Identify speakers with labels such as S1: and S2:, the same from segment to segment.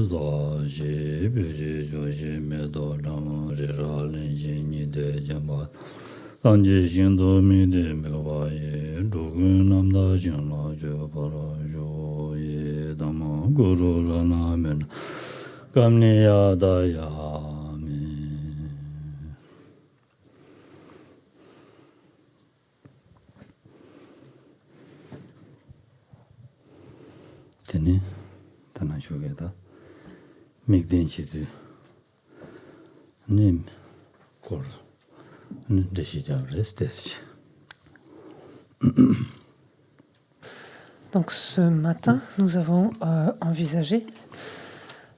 S1: zaji biri joji medo ram rira lenji ni de jamba sanji shindo mi de mewa ye dogun namda jinla jo para jo ye dama guru rana men kamni yada ya mi teni tana shogeda mikden chidu nim kor deshi javres deshi.
S2: Donc ce matin, nous avons envisagé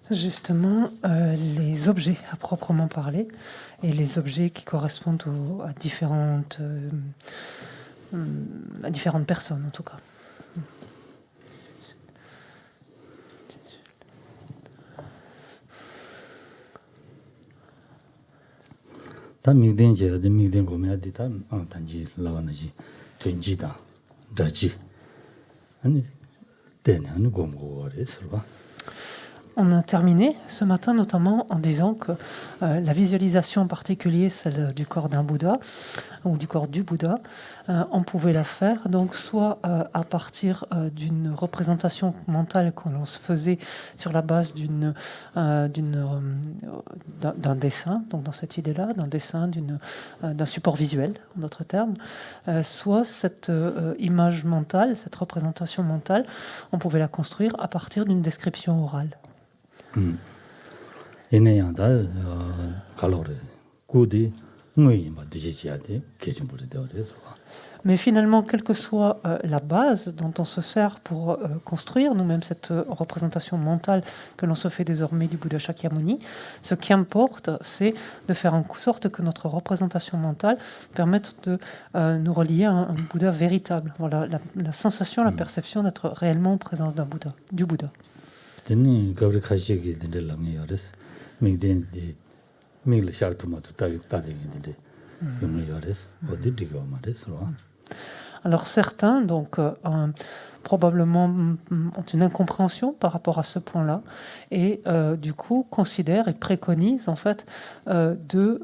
S2: justement les objets à proprement parler et les objets qui correspondent à différentes personnes en tout cas.
S1: 다 mikden je de mikden ko me adi ta tanji lawana ji tenji da daji ani tene ani gomgo reswa.
S2: On a terminé ce matin notamment en disant que la visualisation en particulier, celle du corps d'un Bouddha ou du corps du Bouddha, on pouvait la faire donc soit à partir d'une représentation mentale que l'on se faisait sur la base d'un dessin, donc dans cette idée-là, d'un dessin, d'un support visuel, en d'autres termes, soit cette image mentale, cette représentation mentale, on pouvait la construire à partir d'une description orale.
S1: 얘네야다 칼로리 고디 뭐이 디지지야데 계정부를 되어서.
S2: Mais finalement, quelle que soit la base dont on se sert pour construire nous-mêmes cette représentation mentale que l'on se fait désormais du Bouddha Shakyamuni, ce qui importe, c'est de faire en sorte que notre représentation mentale permette de nous relier à un Bouddha véritable. Voilà, la sensation, la perception d'être réellement en présence d'un Bouddha, du Bouddha.
S1: Teni gabri khashigi de langi yores migden de migl shartumato ta de yumi yores odi digo mares ro.
S2: Alors certains donc probablement ont une incompréhension par rapport à ce point-là et du coup considèrent et préconisent en fait de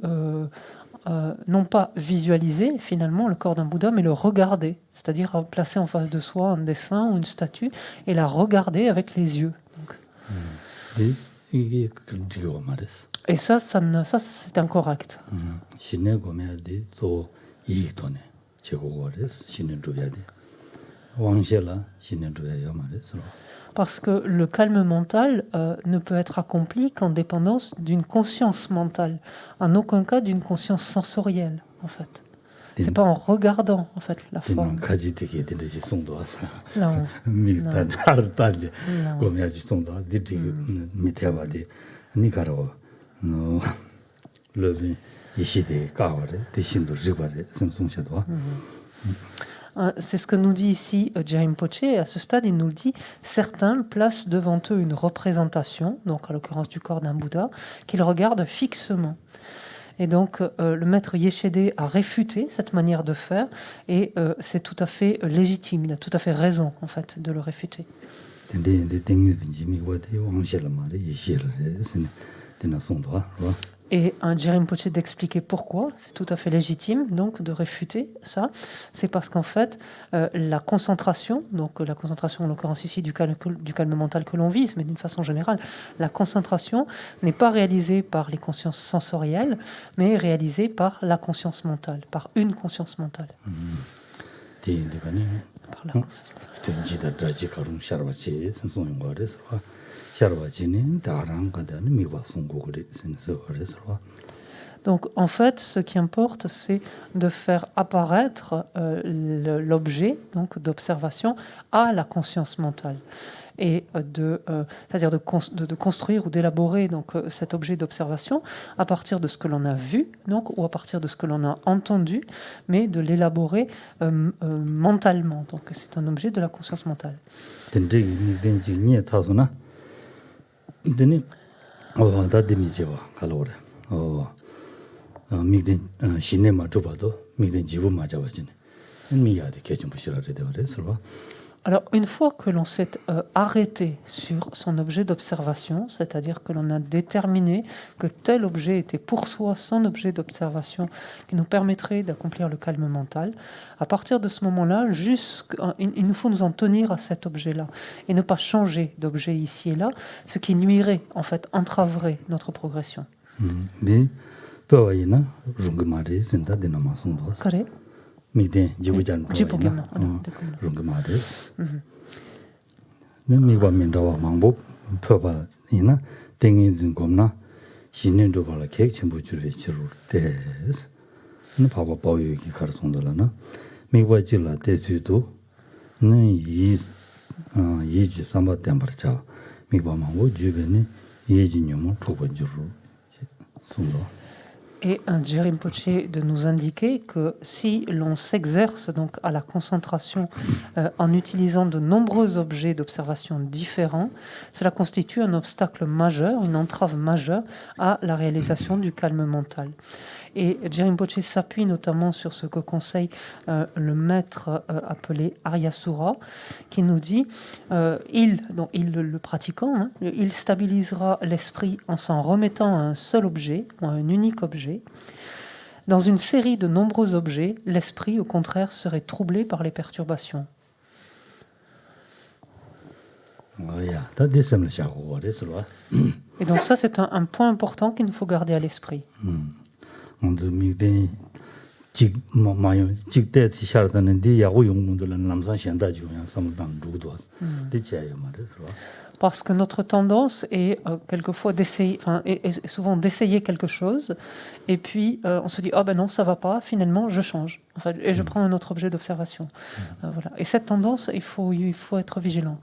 S2: non pas visualiser finalement le corps d'un Bouddha, mais le regarder, c'est-à-dire placer en face de soi un dessin ou une statue et la regarder avec les yeux. Et ça c'est incorrect. Parce que le calme mental ne peut être accompli qu'en dépendance d'une conscience mentale, en aucun cas d'une conscience sensorielle, en fait. C'est pas en regardant, en fait, la forme. C'est ce que nous dit ici Jai Rinpoche, et à ce stade, il nous le dit, certains placent devant eux une représentation, donc à l'occurrence du corps d'un Bouddha, qu'ils regardent fixement. Et donc, le maître Yeshede a réfuté cette manière de faire, et c'est tout à fait légitime, il a tout à fait raison, en fait, de le réfuter. Et un Jai Rinpoche d'expliquer pourquoi, c'est tout à fait légitime donc de réfuter ça. C'est parce qu'en fait, la concentration, donc la concentration en l'occurrence ici du calme mental que l'on vise, mais d'une façon générale, la concentration n'est pas réalisée par les consciences sensorielles, mais réalisée par la conscience mentale, par une conscience mentale. Par la conscience mentale. Donc en fait, ce qui importe, c'est de faire apparaître l'objet donc d'observation à la conscience mentale et c'est-à-dire de construire ou d'élaborer donc cet objet d'observation à partir de ce que l'on a vu donc ou à partir de ce que l'on a entendu, mais de l'élaborer mentalement. Donc c'est un objet de la conscience mentale.
S1: mikden shinema chubado mikden jibu majawajine miyaade kechum bushirare deore sorwa.
S2: Alors, une fois que l'on s'est arrêté sur son objet d'observation, c'est-à-dire que l'on a déterminé que tel objet était pour soi son objet d'observation qui nous permettrait d'accomplir le calme mental, à partir de ce moment-là, il nous faut nous en tenir à cet objet-là et ne pas changer d'objet ici et là, ce qui nuirait, en fait, entraverait notre progression.
S1: 네 또이나 룽그마리 센다데나 마송도
S2: 그래?
S1: 미데 지부잔
S2: 지보겠나?
S1: 룽그마리 네 미바 민다와 망보 퍼바 이나 땡인 겁나 신년도 발라 계획 전부 줄에 지를 때스 네 봐봐 보여기 가르송들라나 미바 질라 대수도 네이 이지 삼바 템버차 미바 망보 주변에 예진용을 두번 줄을
S2: Et Dje Rinpoche de nous indiquer que si l'on s'exerce donc à la concentration en utilisant de nombreux objets d'observation différents, cela constitue un obstacle majeur, une entrave majeure à la réalisation du calme mental. Et Dje Rinpoche s'appuie notamment sur ce que conseille le maître appelé Aryasura, qui nous dit, le pratiquant, hein, il stabilisera l'esprit en s'en remettant à un seul objet, ou à un unique objet. Dans une série de nombreux objets, l'esprit, au contraire, serait troublé par les perturbations. Et donc ça, c'est un point important qu'il nous faut garder à l'esprit. Parce que notre tendance est quelquefois d'essayer, est souvent d'essayer quelque chose, et puis on se dit ah ben non ça va pas, finalement je change, et je prends un autre objet d'observation. Voilà. Et cette tendance, il faut être vigilant.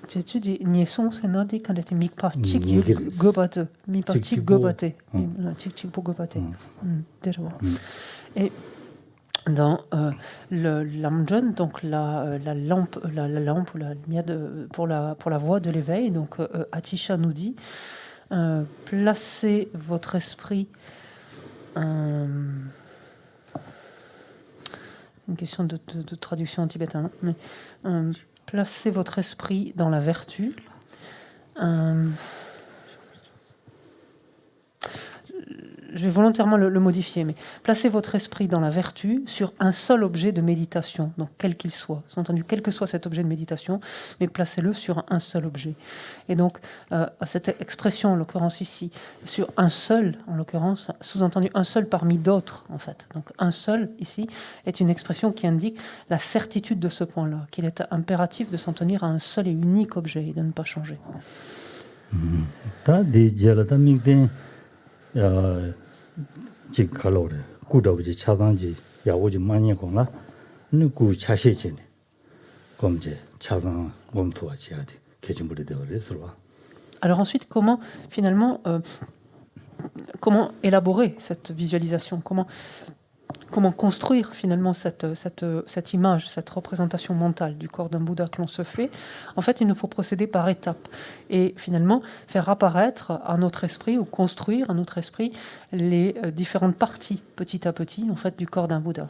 S2: Tu dis niesong c'est nadi quand était mikpa chik gobate mikpa chik gobate chik pour gobate déjà. Et dans le lamjon, donc la lampe ou la lumière pour la voie de l'éveil, donc Atisha nous dit placez votre esprit. Une question de traduction en tibétain, mais placez votre esprit dans la vertu. Je vais volontairement le modifier, mais placez votre esprit dans la vertu sur un seul objet de méditation, donc quel qu'il soit. Entendu, quel que soit cet objet de méditation, mais placez-le sur un seul objet. Et donc, cette expression, en l'occurrence ici, sur un seul, en l'occurrence, sous-entendu un seul parmi d'autres, en fait. Donc, un seul, ici, est une expression qui indique la certitude de ce point-là, qu'il est impératif de s'en tenir à un seul et unique objet et de ne pas changer. Alors ensuite, comment finalement comment élaborer cette visualisation, comment construire finalement cette image, cette représentation mentale du corps d'un Bouddha que l'on se fait. En fait, il nous faut procéder par étapes et finalement faire apparaître à notre esprit ou construire à notre esprit les différentes parties petit à petit en fait du corps d'un Bouddha.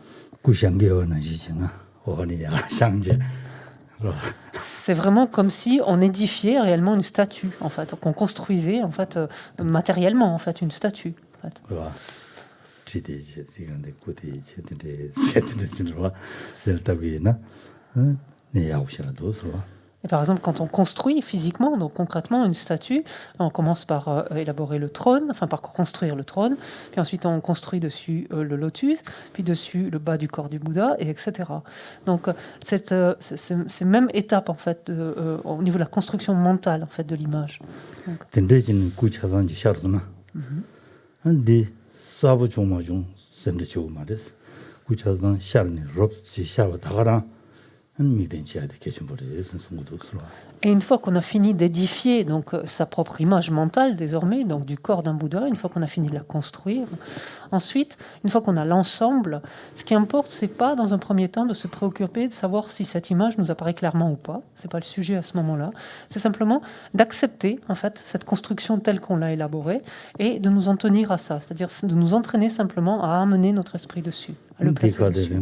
S2: C'est vraiment comme si on édifiait réellement une statue en fait, qu'on construisait en fait matériellement en fait une statue. En fait. Et par exemple, quand on construit physiquement, donc concrètement une statue, on commence par élaborer le trône, par construire le trône, puis ensuite on construit dessus le lotus, puis dessus le bas du corps du Bouddha, et etc. Donc cette même étape en fait au niveau de la construction mentale en fait de l'image. Et une fois qu'on a fini d'édifier donc sa propre image mentale désormais, donc du corps d'un Bouddha, une fois qu'on a fini de la construire, ensuite, une fois qu'on a l'ensemble, ce qui importe, c'est pas dans un premier temps de se préoccuper de savoir si cette image nous apparaît clairement ou pas. C'est pas le sujet à ce moment-là. C'est simplement d'accepter en fait cette construction telle qu'on l'a élaborée et de nous en tenir à ça, c'est-à-dire de nous entraîner simplement à amener notre esprit dessus, à le placer dessus.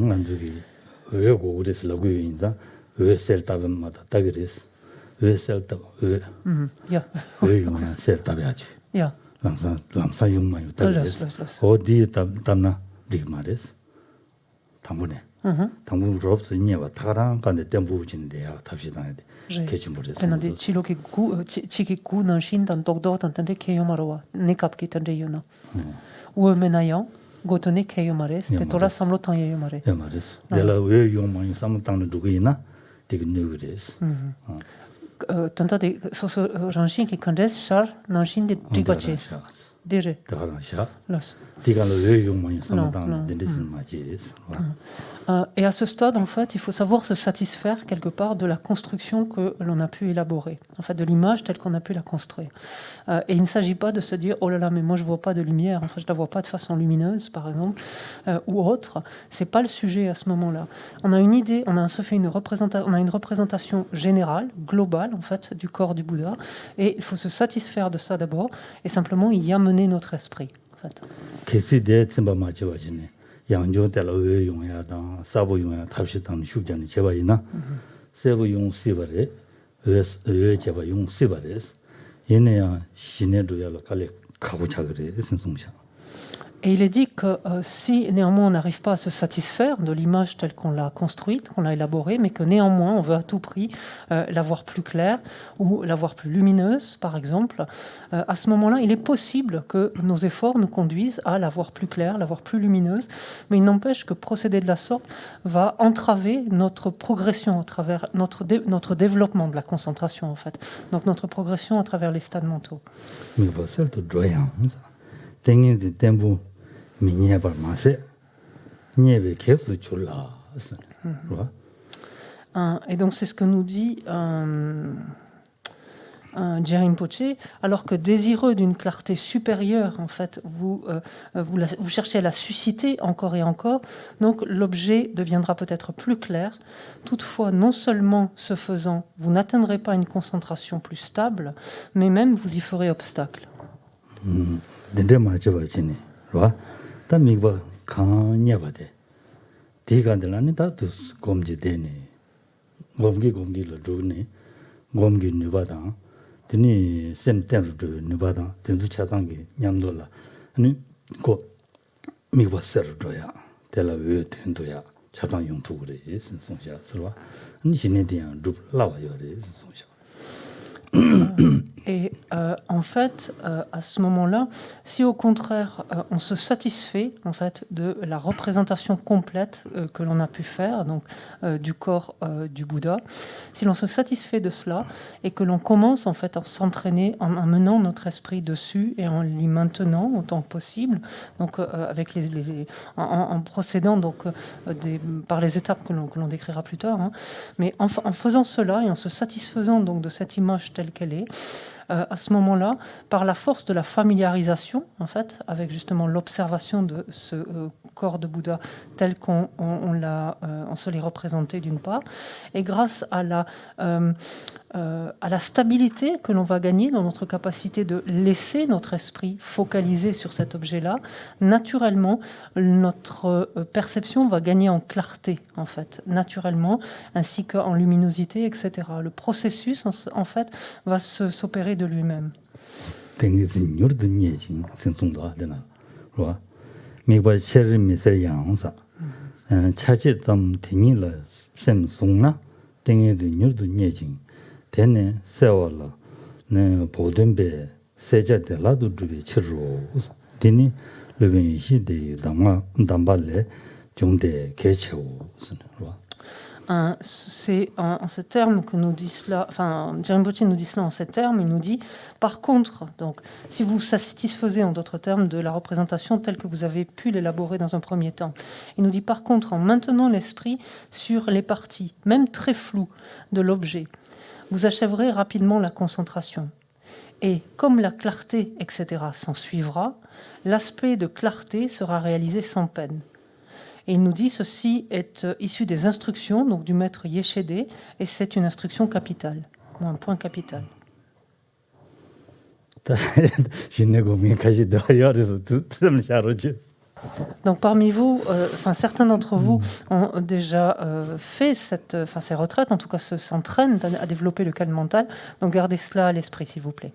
S2: Ja. Ja. Tenade chiloke gu chiki gu nanshin dan dogdo dan tande keyomarowa nekap ki tande yona. Ou menayan gotone keyomares te tola samlo tan yomare. Tanta de so ranshin ki kandes char nanshin de digaches. Dire. Los. Et à ce stade, en fait, il faut savoir se satisfaire quelque part de la construction que l'on a pu élaborer, en fait, de l'image telle qu'on a pu la construire. Et il ne s'agit pas de se dire oh là là, mais moi je vois pas de lumière, enfin je la vois pas de façon lumineuse, par exemple, ou autre. C'est pas le sujet à ce moment-là. On a une idée, on a une représentation générale, globale, en fait, du corps du Bouddha, et il faut se satisfaire de ça d'abord, et simplement y amener notre esprit. En fait.
S1: 양조 때로 용야다 사보 용야 탑시당 슈잖이 제바이나 세보 용 시바레 왜 제바 용 시바레스 얘네야 시내도야 갈래 가보자 그래 선송샤.
S2: Et il est dit que si néanmoins on n'arrive pas à se satisfaire de l'image telle qu'on l'a construite, qu'on l'a élaborée, mais que néanmoins on veut à tout prix la voir plus claire ou la voir plus lumineuse, par exemple, à ce moment-là, il est possible que nos efforts nous conduisent à la voir plus claire, la voir plus lumineuse, mais il n'empêche que procéder de la sorte va entraver notre progression à travers notre développement de la concentration, en fait. Donc notre progression à travers les stades mentaux. Et donc c'est ce que nous dit Jerim Poche, alors que désireux d'une clarté supérieure, en fait, vous cherchez à la susciter encore et encore, donc l'objet deviendra peut-être plus clair. Toutefois, non seulement ce faisant, vous n'atteindrez pas une concentration plus stable, mais même vous y ferez obstacle.
S1: 담미바 강냐바데 디간들라니 다도 곰지데네 곰기를 주네 곰기 느바다 드니 센터도 느바다 된주 차단기 냠돌라 아니 고 미바서도야 텔라웨 텐도야 차단 용도 그래 선송샤 서와 아니 신내디야 루 라와요레 선송샤.
S2: Et en fait, à ce moment-là, si au contraire on se satisfait en fait de la représentation complète que l'on a pu faire, donc du corps du Bouddha, si l'on se satisfait de cela et que l'on commence en fait à s'entraîner en menant notre esprit dessus et en l'y maintenant autant que possible, donc avec en procédant donc par les étapes que l'on décrira plus tard, hein, mais en faisant cela et en se satisfaisant donc de cette image telle qu'elle est, à ce moment-là, par la force de la familiarisation, en fait, avec justement l'observation de ce corps de Bouddha tel qu'on se l'est représenté d'une part, et grâce à la stabilité que l'on va gagner dans notre capacité de laisser notre esprit focalisé sur cet objet-là, naturellement, notre perception va gagner en clarté, en fait, naturellement, ainsi qu'en luminosité, etc. Le processus, en fait, va s'opérer de lui-même.
S1: Tene sewala ne bodembe sejadeladu dubi chiro dini levenshi de dama dambale jongde kechewo.
S2: C'est en ces termes que nous dit cela, enfin, Rinpoche nous dit cela en ces termes, il nous dit, par contre, donc, si vous satisfaisez en d'autres termes de la représentation telle que vous avez pu l'élaborer dans un premier temps, il nous dit par contre, en maintenant l'esprit sur les parties, même très floues, de l'objet, vous achèverez rapidement la concentration. Et comme la clarté, etc., s'en suivra, l'aspect de clarté sera réalisé sans peine. Et il nous dit ceci est issu des instructions donc du maître Yeshede et c'est une instruction capitale, ou un point capital. Donc parmi vous, certains d'entre vous ont déjà fait ces retraites, en tout cas s'entraînent à développer le calme mental. Donc gardez cela à l'esprit, s'il vous plaît.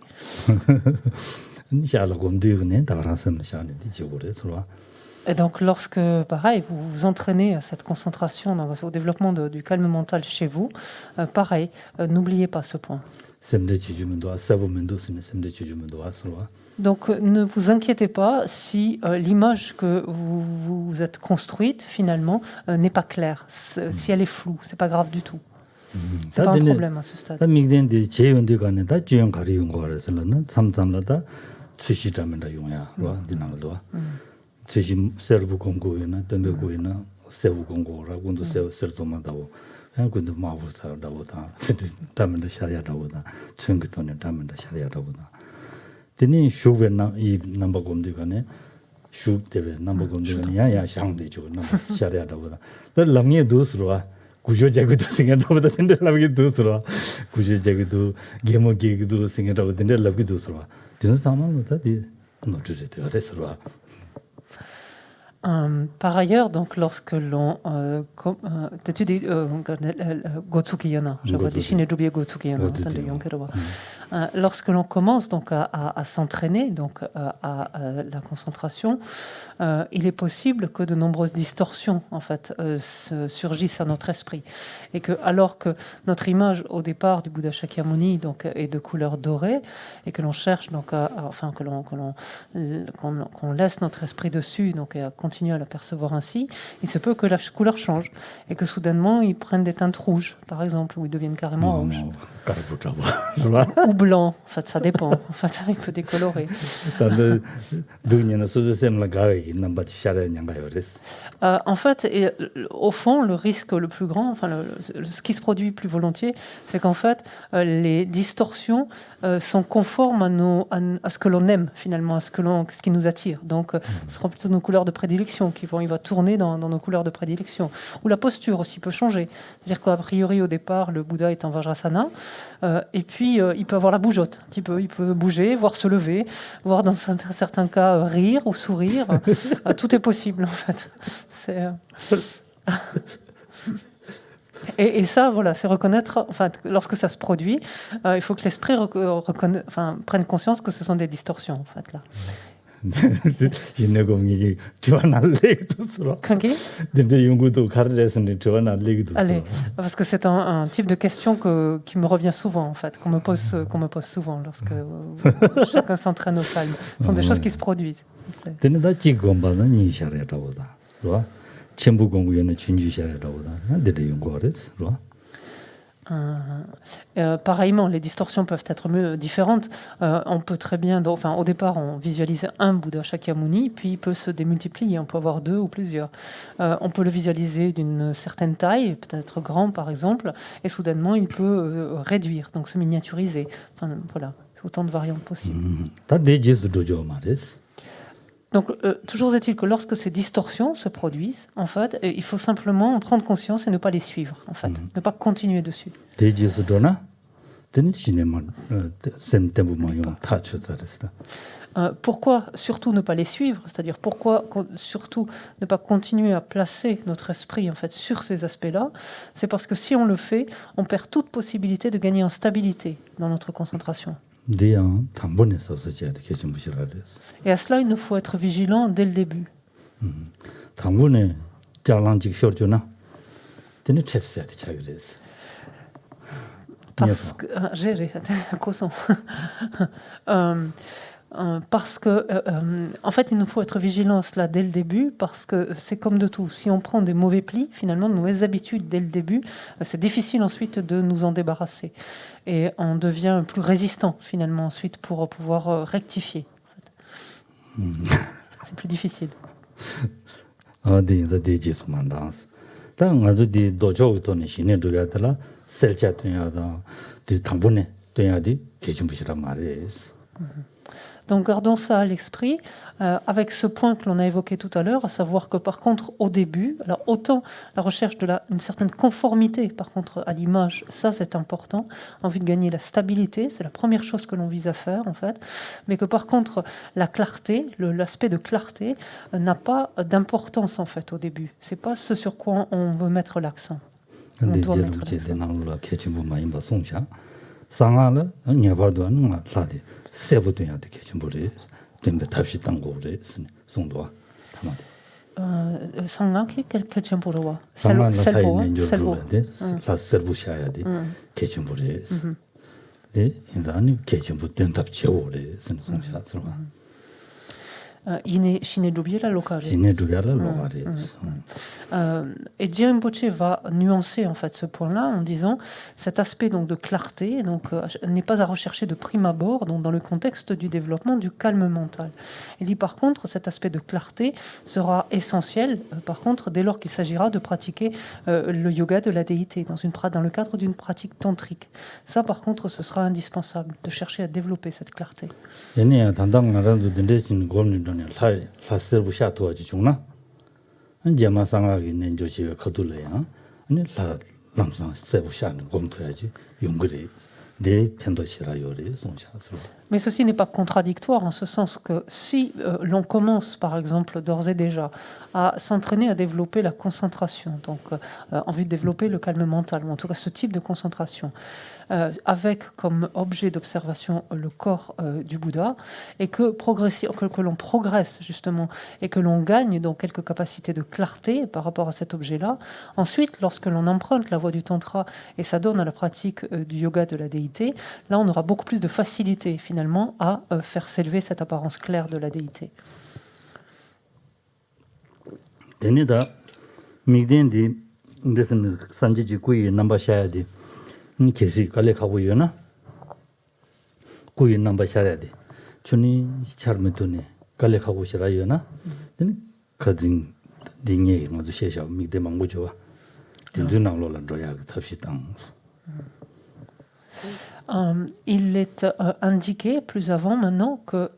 S2: Et donc, lorsque, pareil, vous vous entraînez à cette concentration, au développement du calme mental chez vous, pareil, n'oubliez pas ce point. Donc, ne vous inquiétez pas si l'image que vous vous êtes construite, finalement, n'est pas claire. Si elle est floue, c'est pas grave du tout. C'est pas un problème à ce stade.
S1: 지금 서브 공고에나 덤베고에나 세부 공고라고도 세르도마다고 근데 마부사다보다 담은다 샤리아다보다 청기도네 담은다 샤리아다보다 드니 슈베나 이 넘버 공디가네 슈데베 넘버 공디가네 야야 샹데죠 넘버 샤리아다보다 더 람게 두스로와 구조제기도 생각보다 근데 람게 두스로와 구조제기도 게모게기도 생각보다 근데 람게 두스로와 드는 담아보다 디 노트제 되어서와
S2: Par ailleurs, donc, lorsque l'on... tu dis Gotsukiyana, je vois des Chine doublier Gotsukiyana, lorsque l'on commence donc à s'entraîner donc à la concentration, il est possible que de nombreuses distorsions en fait surgissent à notre esprit et que alors que notre image au départ du Bouddha Shakyamuni donc est de couleur dorée et que l'on cherche donc qu'on laisse notre esprit dessus donc et à continuer à l'apercevoir ainsi, il se peut que la couleur change et que soudainement ils prennent des teintes rouges par exemple ou ils deviennent carrément rouges ou blanc, en fait ça dépend, en fait il peut décolorer. En fait, au fond, le risque le plus grand, ce qui se produit plus volontiers, c'est qu'en fait, les distorsions sont conformes à ce que l'on aime, finalement, à ce qui nous attire. Donc, ce seront plutôt nos couleurs de prédilection il va tourner dans nos couleurs de prédilection. Ou la posture aussi peut changer. C'est-à-dire qu'a priori, au départ, le Bouddha est en Vajrasana, et puis il peut avoir la bougeotte, un petit peu. Il peut bouger, voire se lever, voire dans certains cas rire ou sourire. Tout est possible, en fait. Et ça, voilà, c'est reconnaître, lorsque ça se produit, il faut que l'esprit prenne conscience que ce sont des distorsions, en fait, là. Allez, parce que c'est un type de question qui me revient souvent, en fait, qu'on me pose souvent lorsque chacun s'entraîne au calme. Ce sont des choses qui se produisent. Pareillement, les distorsions peuvent être différentes. On peut très bien, au départ, on visualise un Bouddha Shakyamuni, puis il peut se démultiplier. On peut avoir deux ou plusieurs. On peut le visualiser d'une certaine taille, peut-être grand par exemple, et soudainement il peut réduire, donc se miniaturiser. Voilà, autant de variantes possibles. Donc, toujours est-il que lorsque ces distorsions se produisent, en fait, il faut simplement en prendre conscience et ne pas les suivre, en fait, ne pas continuer dessus. Pourquoi surtout ne pas les suivre? C'est-à-dire pourquoi surtout ne pas continuer à placer notre esprit en fait sur ces aspects-là? C'est parce que si on le fait, on perd toute possibilité de gagner en stabilité dans notre concentration. Et à cela, il nous faut être vigilant dès le début. Parce que parce que, en fait, il nous faut être vigilants là dès le début, parce que c'est comme de tout. Si on prend des mauvais plis, finalement, de mauvaises habitudes dès le début, c'est difficile ensuite de nous en débarrasser. Et on devient plus résistant, finalement, ensuite, pour pouvoir rectifier. En fait. C'est plus difficile. Donc gardons ça à l'esprit, avec ce point que l'on a évoqué tout à l'heure, à savoir que par contre au début, alors autant la recherche une certaine conformité par contre à l'image, ça c'est important, envie de gagner la stabilité, c'est la première chose que l'on vise à faire en fait, mais que par contre la clarté, l'aspect de clarté n'a pas d'importance en fait au début, c'est pas ce sur quoi on veut mettre l'accent. On doit mettre l'accent. 상하게 개천 보러 와. 셀보. Et Djirim Boche va nuancer en fait ce point-là en disant cet aspect donc de clarté donc n'est pas à rechercher de prime abord donc dans le contexte du développement du calme mental. Il dit par contre cet aspect de clarté sera essentiel par contre dès lors qu'il s'agira de pratiquer le yoga de la déité dans le cadre d'une pratique tantrique. Ça par contre ce sera indispensable de chercher à développer cette clarté. Mais ceci n'est pas contradictoire en ce sens que si l'on commence par exemple d'ores et déjà à s'entraîner à développer la concentration, donc en vue de développer le calme mental, ou en tout cas ce type de concentration, avec comme objet d'observation le corps du Bouddha, et que l'on progresse justement, et que l'on gagne donc quelques capacités de clarté par rapport à cet objet-là, ensuite lorsque l'on emprunte la voie du Tantra et ça donne à la pratique du yoga de la déité, là on aura beaucoup plus de facilité finalement à faire s'élever cette apparence claire de la déité. Il est indiqué plus avant maintenant que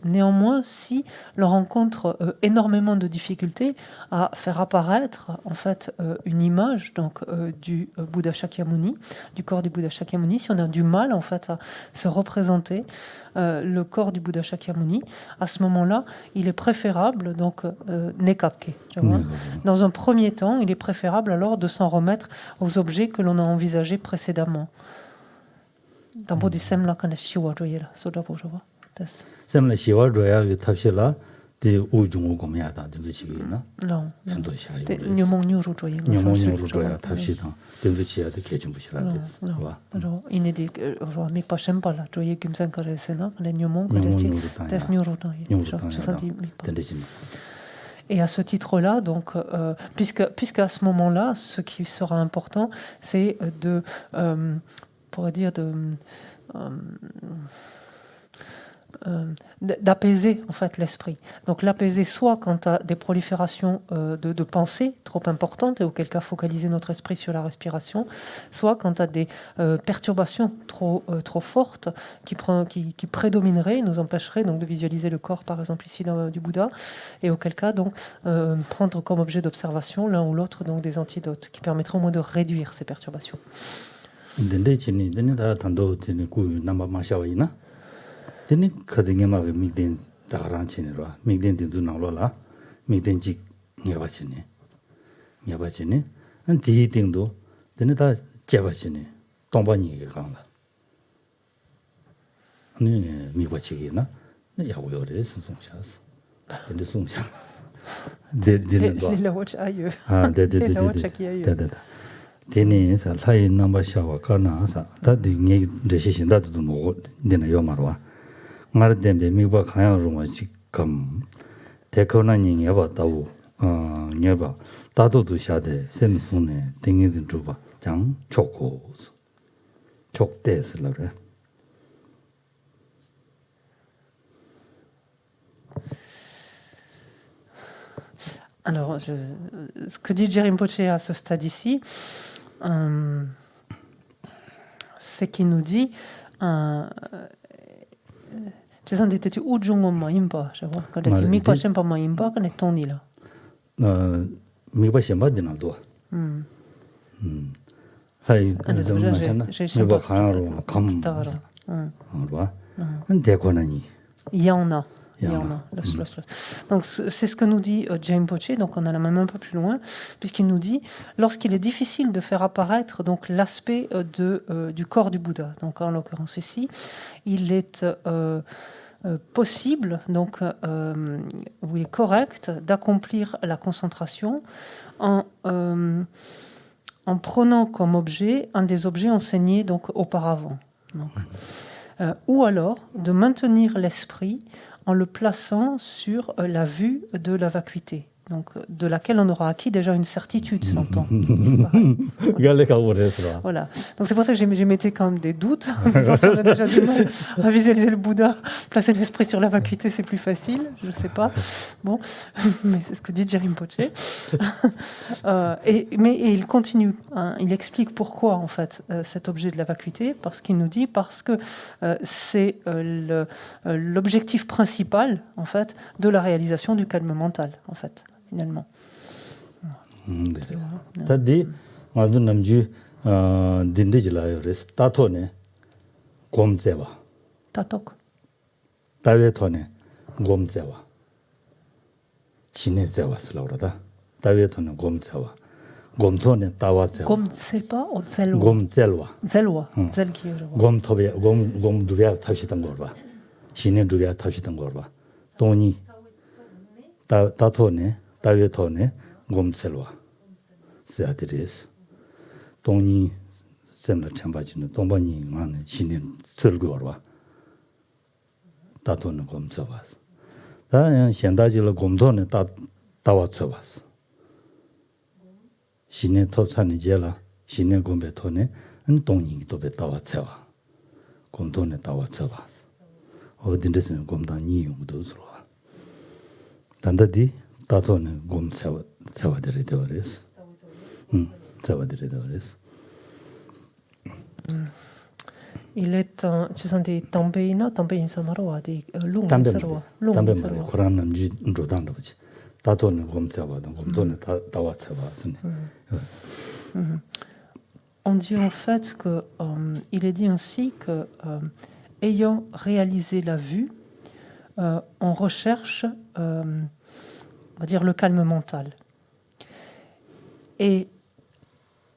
S2: néanmoins si l'on rencontre énormément de difficultés à faire apparaître en fait une image donc du Bouddha Shakyamuni, du corps du Bouddha Shakyamuni, si on a du mal en fait à se représenter le corps du Bouddha Shakyamuni, à ce moment-là, il est préférable donc nekapke. Dans un premier temps, il est préférable alors de s'en remettre aux objets que l'on a envisagés précédemment. 담보 디셈라 칸에 시워줘이라 소다보셔봐. 됐어.
S1: 셈라 시워줘야 탑실라 데 우중고 고미야다 된지치기나.
S2: No.
S1: 편도시라.
S2: 뉴몽뉴로줘이.
S1: 뉴몽뉴로줘야 탑시다. 된지치야데 개침부시라.
S2: 와. 로 이네디 로 미파셈발라 조이 김산카레세나 네 뉴몽 그레시 데스 뉴로다이. Et à ce titre-là, donc, puisqu'à ce moment-là, ce qui sera important, c'est de pourrait dire d'apaiser en fait l'esprit. Donc l'apaiser soit quant à des proliférations de pensées trop importantes et auquel cas focaliser notre esprit sur la respiration, soit quant à des perturbations trop fortes qui prédomineraient, nous empêcheraient donc de visualiser le corps par exemple ici du Bouddha, et auquel cas donc prendre comme objet d'observation l'un ou l'autre donc des antidotes qui permettront au moins de réduire ces perturbations.
S1: Dendechini denida tando tene ku namba mashawaina tene khadenge ma migden daran chine ro migden de du nanglo la migden ji ngeba chine an di ding do denida jeba chine tongba ni ge gang la ni mi ba chi ge na ya wo yo de song sha de song sha de
S2: le watch ailleurs
S1: de Tene sa lai namba shawa kana sa ta de nge reshi shinda tu no de na yo marwa ngāra dēmbē mīkbā kāyā rōngwa chī kam tēkau nā nī ngā bā tāwū ngā bā tātō tū shādē sēmi sōne tēngi dīn chūpa jāng chok kōs chok tēs lā rē.
S2: Alors, ce que dit Jerry Rinpoche à ce stade ici, c'est qu'il nous dit Jason était tu ujung ma impa, je vois. Quand tu mi pas pas ma impa, quand est ton là.
S1: mīkbā shēmbā dīnā dō. Hai mīkbā kāyā rōngwa kam rō. Tēkau nā nī.
S2: Il y en a. Donc c'est ce que nous dit James Poche, donc on a la même un peu plus loin, puisqu'il nous dit, lorsqu'il est difficile de faire apparaître donc l'aspect du corps du Bouddha, donc en l'occurrence ici, il est possible, donc il est correct d'accomplir la concentration en prenant comme objet un des objets enseignés donc auparavant. Donc, ou alors de maintenir l'esprit en le plaçant sur la vue de la vacuité, donc de laquelle on aura acquis déjà une certitude, s'entend. Voilà. Donc c'est pour ça que j'ai mettais quand même des doutes. Si on a déjà du mal à visualiser le Bouddha, placer l'esprit sur la vacuité, c'est plus facile. Je ne sais pas. Bon, mais c'est ce que dit Jerry Rinpoche. Mais il continue. Il explique pourquoi en fait cet objet de la vacuité, parce qu'il nous dit que c'est l'objectif principal en fait de la réalisation du calme mental en fait. Finalement.
S1: Tadi ngādu namju dindi jilayo res tato ne gom tsewa.
S2: Tatok.
S1: Tawe to ne gom tsewa. Chine tsewa silawrada. Tawe to ne gom tsewa. Gom to ne tawa tsewa.
S2: Gom tsepa o zelwa?
S1: Gom zelwa.
S2: Zelwa. Zelki.
S1: Gom tobe gom duria tab시던 거봐. chine duya tabshitan korba. Toni tato ne, tawe to ne, gom tselwa. Seatiris. Toni semla chambajino, tombani ngane, chine tselgorba. Tato ne gom tsebas. Da shendajila gomto ne tawa tsebas. Chine topsani jela, chine gombe to ne, toni tobe tawa tsewa. Gomto ne tawa tsebas. 어딘데서 곰다 니용도 들어. 단다디 다토는 곰 세워들이 되어res. 세워들이 되어res.
S2: Il est ci sono dei tambeina samaro di lunga sarwa.
S1: Tambe 코란은 인도단도 보지. 다토는 곰 세워도 곰도는 다와 세워스네.
S2: On dit en fait que il est dit ainsi que ayant réalisé la vue, on recherche, on va dire, le calme mental. Et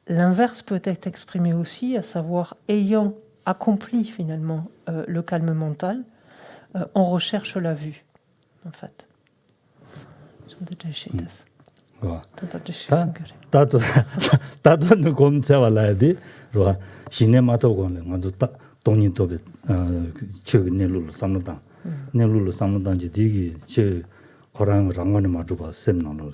S2: l'inverse peut être exprimé aussi, à savoir, ayant accompli finalement le calme mental, on recherche la vue, en fait.
S1: 다도는 곰세워라야지. 로아 시네마토고는 먼저 동인 도베 최근에로 삼는다. 내로로 삼는다지 되게 저 거랑 랑관에 맞춰 봐 셈나로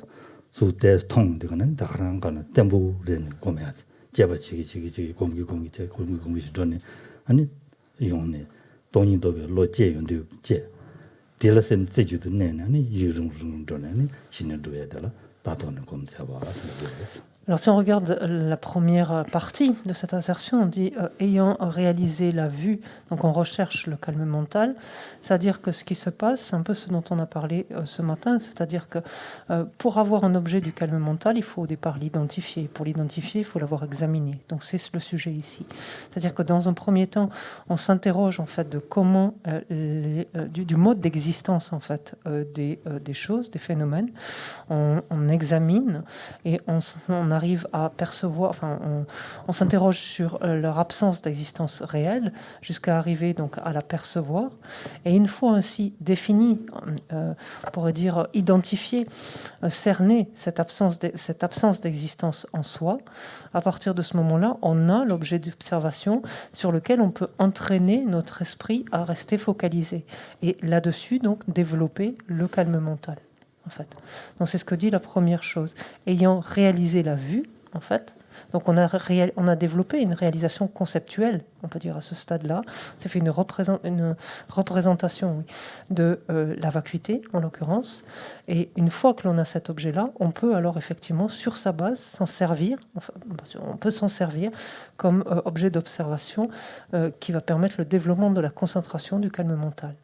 S1: 수대 통 되거는 다가랑 가는 템부는 고매하지. 제바치기 공기 제 공기 전에 아니 이용네 동인 도베 로제 연도 제 딜러센 제주도 내는 아니 유rum 전에 신을 줘야 되라. 다도는 곰세와 assemblées.
S2: Alors si on regarde la première partie de cette insertion, on dit ayant réalisé la vue, donc on recherche le calme mental, c'est-à-dire que ce qui se passe, c'est un peu ce dont on a parlé ce matin, c'est-à-dire que pour avoir un objet du calme mental, il faut au départ l'identifier. Pour l'identifier, il faut l'avoir examiné. Donc c'est le sujet ici. C'est-à-dire que dans un premier temps, on s'interroge en fait de comment, du mode d'existence en fait des choses, des phénomènes. On examine et on arrive à percevoir, enfin, on s'interroge sur leur absence d'existence réelle jusqu'à arriver donc à la percevoir. Et une fois ainsi définie, on pourrait dire identifiée, cernée cette absence d'existence en soi, à partir de ce moment-là, on a l'objet d'observation sur lequel on peut entraîner notre esprit à rester focalisé. Et là-dessus, donc, développer le calme mental, en fait. Donc, c'est ce que dit la première chose. Ayant réalisé la vue, en fait, donc on a développé une réalisation conceptuelle, on peut dire à ce stade-là. C'est fait une représentation de la vacuité, en l'occurrence. Et une fois que l'on a cet objet-là, on peut alors effectivement, sur sa base, s'en servir. Enfin, on peut s'en servir comme objet d'observation qui va permettre le développement de la concentration du calme mental.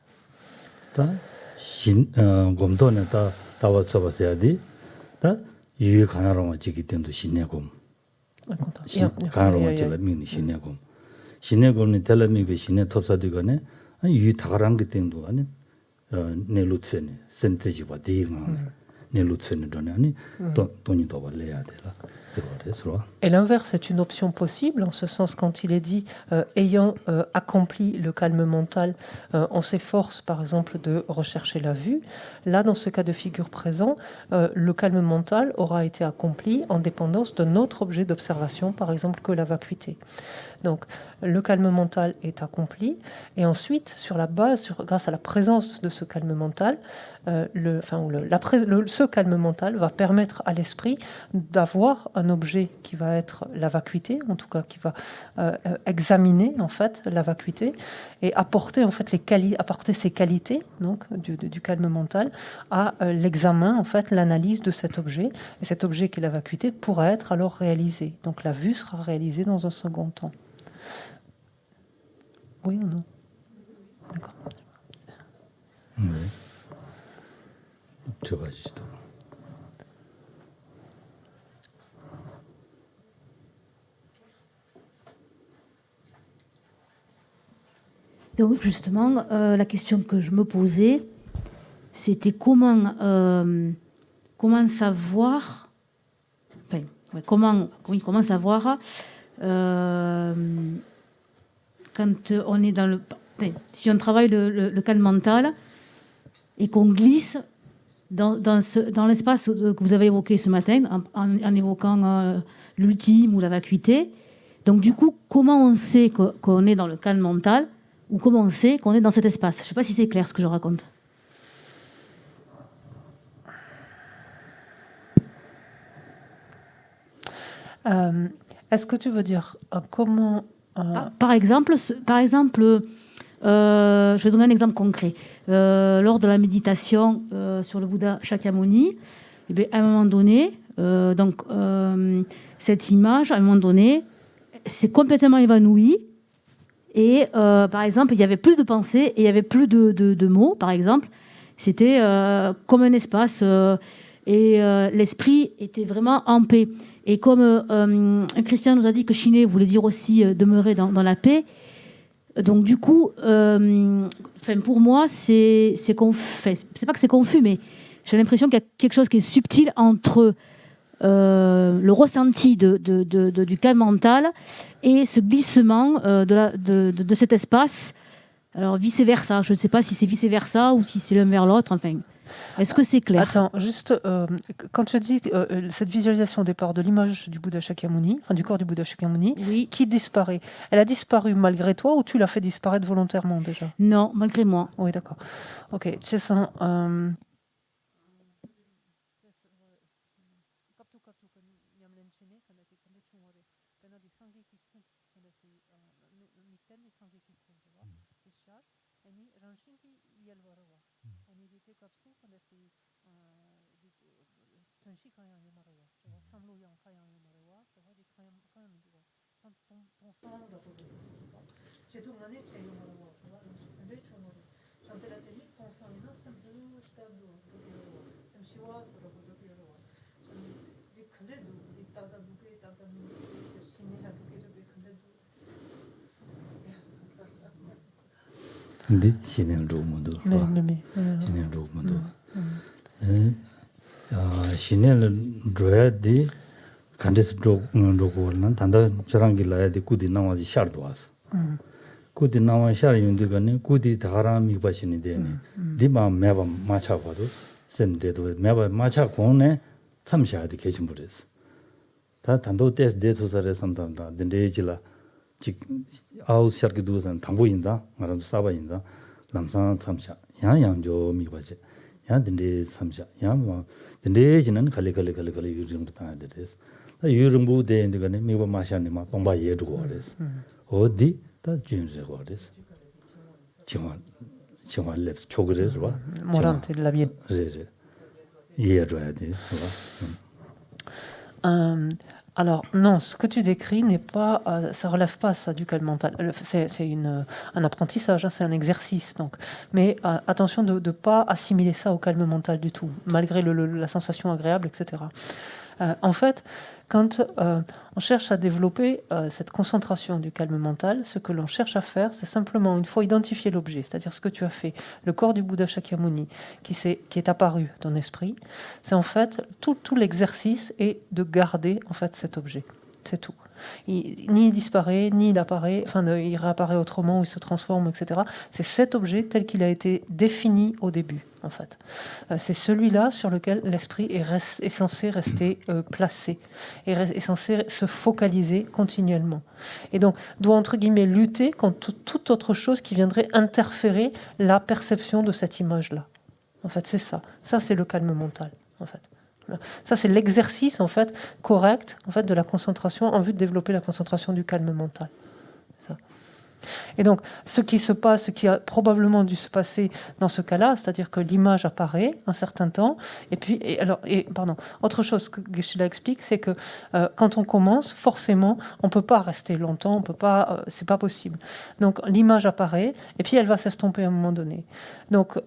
S1: 신내곰은 텔레미베 신내 톱사디거네 유 타가랑게 땡도 아니 네루츠네 센테지바 디가 네루츠네 도네 돈이 더 벌려야 되라.
S2: Et l'inverse est une option possible, en ce sens quand il est dit ayant accompli le calme mental, on s'efforce par exemple de rechercher la vue. Là, dans ce cas de figure présent, le calme mental aura été accompli en dépendance d'un autre objet d'observation, par exemple que la vacuité. Donc, le calme mental est accompli, et ensuite, sur la base, grâce à la présence de ce calme mental, ce calme mental va permettre à l'esprit d'avoir un objet qui va être la vacuité, en tout cas qui va examiner en fait la vacuité et apporter en fait apporter ses qualités donc du calme mental à l'examen en fait l'analyse de cet objet, et cet objet qui est la vacuité pourra être alors réalisé. Donc la vue sera réalisée dans un second temps. Oui ou non? D'accord.
S1: Oui. Je vois juste.
S3: Donc justement, la question que je me posais, c'était comment savoir, comment savoir quand on est dans si on travaille le calme mental et qu'on glisse dans l'espace que vous avez évoqué ce matin, en évoquant l'ultime ou la vacuité. Donc du coup, comment on sait qu'on est dans le calme mental, ou comment on sait qu'on est dans cet espace? Je ne sais pas si c'est clair ce que je raconte.
S2: Est-ce que tu veux dire comment...
S3: Par exemple, je vais donner un exemple concret. Lors de la méditation sur le Bouddha Shakyamuni, à un moment donné, cette image, à un moment donné, s'est complètement évanouie. Et par exemple, il n'y avait plus de pensée et il n'y avait plus de mots, par exemple. C'était comme un espace et l'esprit était vraiment en paix. Et comme Christian nous a dit que Shiné voulait dire aussi demeurer dans la paix, donc du coup, pour moi, c'est confus. C'est pas que c'est confus, mais j'ai l'impression qu'il y a quelque chose qui est subtil entre le ressenti du calme mental et ce glissement de cet espace. Alors vice-versa, je ne sais pas si c'est vice-versa ou si c'est l'un vers l'autre, enfin... Est-ce que c'est clair?
S2: Attends, juste, quand tu dis cette visualisation au départ de l'image du Bouddha Shakyamuni, enfin du corps du Bouddha Shakyamuni,
S3: oui,
S2: qui disparaît, elle a disparu malgré toi ou tu l'as fait disparaître volontairement déjà?
S3: Non, malgré moi.
S2: Oui, d'accord. Ok, c'est ça.
S1: 진행 로모도. 진행 로모도. 진행을 줘야지 간데스 로고는 단다 저랑기 라야데 꾸디 나와지 샤르도 와서 꾸디 나와 샤르 윤디가네 꾸디 다라미 바시니 되네 디마 매바 마차봐도 셈데도 매바 마차 고네 참샤디 계신부레스 다 단도 때 데토사레 삼단다 덴데지라 직 아우 샤르기 두산 당보인다 말아도 사바인다 남산 참샤 양양조 미바제 야 덴데 참샤 야뭐 덴데지는 갈리갈리 유정부터 되레스 유름부 대인들간에 미바 마샤니마 동바 예두고 그래서 어디 다 준세고 그래서 정말 랩 초그래서 봐
S2: Morante la bien.
S1: 그래 이해줘야 돼
S2: Alors non, ce que tu décris n'est pas, ça relève pas ça du calme mental. C'est un apprentissage, hein, c'est un exercice. Donc, mais attention de ne pas assimiler ça au calme mental du tout, malgré la sensation agréable, etc. En fait, quand on cherche à développer cette concentration du calme mental, ce que l'on cherche à faire, c'est simplement, une fois identifié l'objet, c'est-à-dire ce que tu as fait, le corps du Bouddha Shakyamuni qui est apparu dans ton esprit, c'est en fait tout l'exercice est de garder en fait cet objet. C'est tout. Ni il disparaît, ni il apparaît, enfin il réapparaît autrement ou il se transforme, etc. C'est cet objet tel qu'il a été défini au début, en fait. C'est celui-là sur lequel l'esprit est censé rester placé, est censé se focaliser continuellement. Et donc doit entre guillemets lutter contre toute autre chose qui viendrait interférer la perception de cette image-là. En fait, c'est ça. Ça, c'est le calme mental, en fait. Ça, c'est l'exercice en fait correct en fait de la concentration en vue de développer la concentration du calme mental. Ça. Et donc, ce qui se passe, ce qui a probablement dû se passer dans ce cas-là, c'est-à-dire que l'image apparaît un certain temps, et puis, autre chose que Geshe-la explique, c'est que quand on commence, forcément, on peut pas rester longtemps, on peut pas, c'est pas possible. Donc, l'image apparaît, et puis elle va s'estomper à un moment donné. Donc,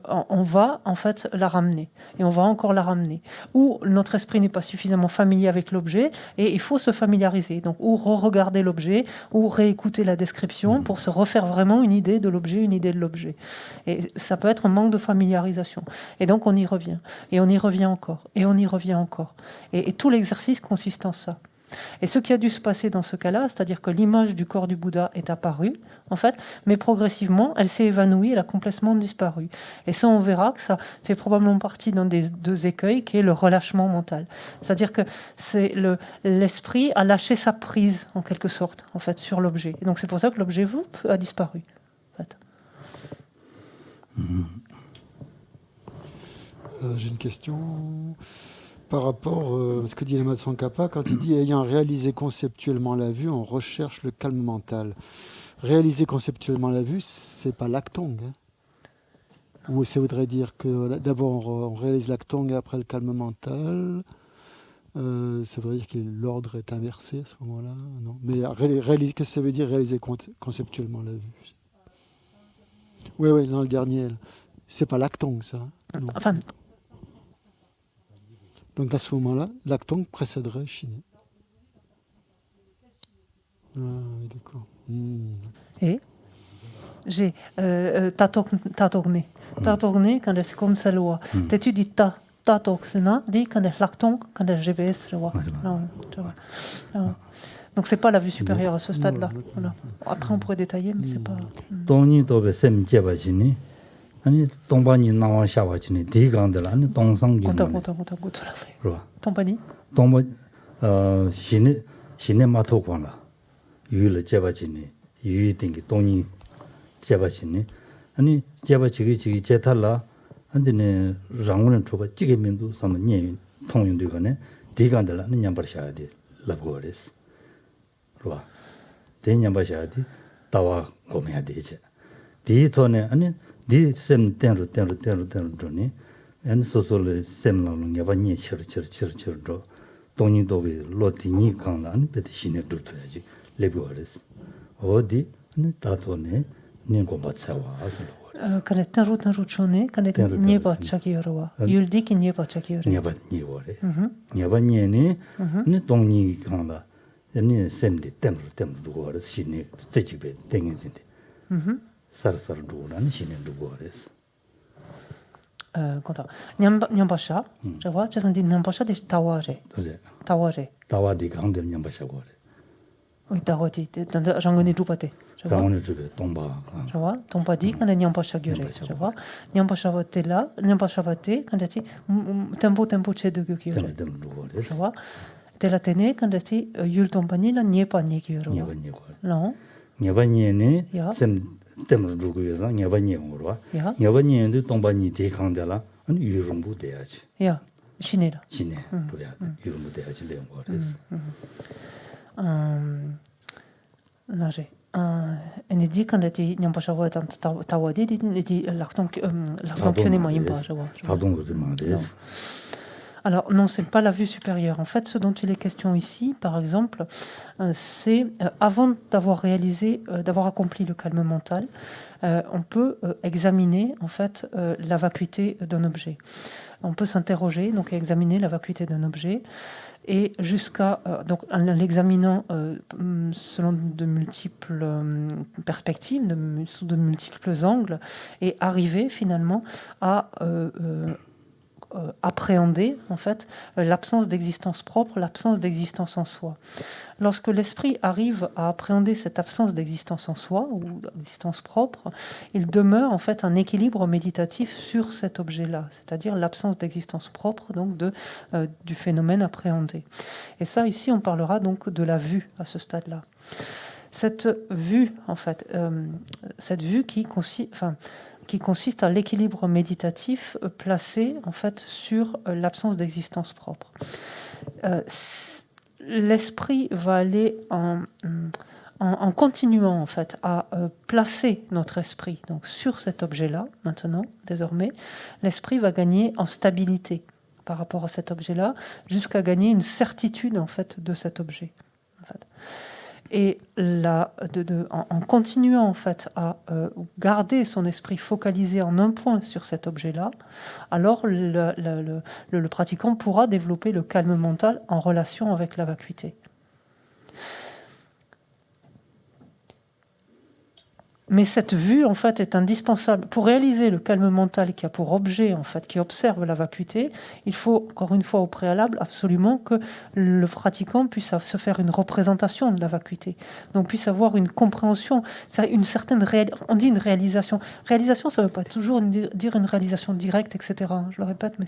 S2: on va en fait la ramener, et on va encore la ramener. Ou notre esprit n'est pas suffisamment familier avec l'objet, et il faut se familiariser. Donc, ou re-regarder l'objet, ou réécouter la description pour se refaire vraiment une idée de l'objet, une idée de l'objet. Et ça peut être un manque de familiarisation. Et donc on y revient. Et on y revient encore. Et on y revient encore. Et tout l'exercice consiste en ça. Et ce qui a dû se passer dans ce cas-là, c'est-à-dire que l'image du corps du Bouddha est apparue, en fait, mais progressivement, elle s'est évanouie, elle a complètement disparu. Et ça, on verra que ça fait probablement partie d'un des deux écueils, qui est le relâchement mental. C'est-à-dire que l'esprit a lâché sa prise, en quelque sorte, en fait, sur l'objet. Et donc c'est pour ça que l'objet a disparu, en fait.
S4: J'ai une question par rapport à ce que dit Lama Tsongkhapa quand il dit « ayant réalisé conceptuellement la vue, on recherche le calme mental ». Réaliser conceptuellement la vue, c'est pas l'actong. Hein. Ou ça voudrait dire que d'abord on réalise l'actong et après le calme mental. Ça voudrait dire que l'ordre est inversé à ce moment-là. Non. Mais qu'est-ce que ça veut dire réaliser conceptuellement la vue? Oui, dans le dernier. C'est pas l'actong, ça. Non.
S2: Enfin.
S4: Donc à ce moment-là, l'actong précéderait Shiné. Ah oui, d'accord.
S2: Et j'ai tatorné. Tatorné quand c'est comme ça loi. Tu dis tatorné, dit quand c'est l'actong, quand c'est GPS loi. Donc c'est pas la vue supérieure à ce stade-là. Voilà. Après on pourrait détailler, mais c'est pas.
S1: 동이 도베 셈 제바지니 아니 동반이 나와 샤와지니 디간들 아니 동상
S2: Content.
S1: 그러
S2: Compagnie.
S1: 동바 신의 마토관라 유일 제바지니 유이딩기 동이 제바지니 아니 제바지기 제탈라 안데네 랑원은 초바 찌개면도 삼니 통용되거네 디간들 아니 냠바샤야 돼 라고레스 그러 대냠바샤야 돼 다와 고매야 되지 디토네 아니 디셈 땡루 드니 엔 소소르 셈나는 야바니 쳐 동이도비 로티니 강나 안 베티시네 두트야지 레고레스 어디 네 다토네 닌고바차와 아슬로
S2: Quand est un jour choné, quand est n'y va chakiyorwa. Il dit qu'il n'y va chakiyorwa.
S1: n'y va ni wore n'y va ni ni 동이 강나 니 셈디 템루 두고레 시네 스테치베 땡인데 사르사르 두고라는 시네 두고레스
S2: content. Nyambasha, je vois, je dis Nyambasha de Taware.
S1: 그제
S2: Taware.
S1: 다와디 강들 냠바샤고래.
S2: Oui, Tawati, j'en connais tout pâté. Je vois.
S1: 강원의 집에 동바.
S2: Je vois. Ton pas dit quand Nyambasha gure. Je vois. Nyambasha vate là, Nyambasha vate, quand tu tempo chez de gure.
S1: 때문에 누구래?
S2: Je vois. De la tene, quand tu yul ton pani, la nie pas nie gure.
S1: 녀바니고.
S2: Non.
S1: 녀바니네
S2: 야.
S1: 쌤 때문에 누구여서 녀바니고로.
S2: 야.
S1: 녀바니인데 동바니 대강들라. 아니 유rum부 돼야지.
S2: Ya. Chinela.
S1: 지네. 그래야 유rum부 돼야지 내용 거래서.
S2: Là, j'ai. Elle dit quand elle dit Nyambasha vate Tawadi, elle dit l'arton que n'est moyen pas. Je vois.
S1: 자동으로 말해서.
S2: Alors non, c'est pas la vue supérieure. En fait, ce dont il est question ici, par exemple, c'est avant d'avoir réalisé, d'avoir accompli le calme mental, on peut examiner en fait la vacuité d'un objet. On peut s'interroger, donc examiner la vacuité d'un objet, et jusqu'à donc en l'examinant selon de multiples perspectives, sous de multiples angles, et arriver finalement à appréhender en fait l'absence d'existence propre, l'absence d'existence en soi. Lorsque l'esprit arrive à appréhender cette absence d'existence en soi ou d'existence propre, il demeure en fait un équilibre méditatif sur cet objet-là, c'est-à-dire l'absence d'existence propre donc du phénomène appréhendé. Et ça ici on parlera donc de la vue à ce stade-là. Cette vue en fait, cette vue qui consiste à l'équilibre méditatif placé en fait sur l'absence d'existence propre. L'esprit va aller en continuant en fait à placer notre esprit donc sur cet objet-là. Maintenant, désormais, l'esprit va gagner en stabilité par rapport à cet objet-là, jusqu'à gagner une certitude en fait de cet objet. En fait. Et là, en continuant en fait à garder son esprit focalisé en un point sur cet objet-là, alors le pratiquant pourra développer le calme mental en relation avec la vacuité. Mais cette vue, en fait, est indispensable. Pour réaliser le calme mental qui a pour objet, en fait, qui observe la vacuité, il faut, encore une fois, au préalable, absolument que le pratiquant puisse se faire une représentation de la vacuité. Donc, puisse avoir une compréhension, une certaine on dit une réalisation. Réalisation, ça ne veut pas toujours dire une réalisation directe, etc. Je le répète, mais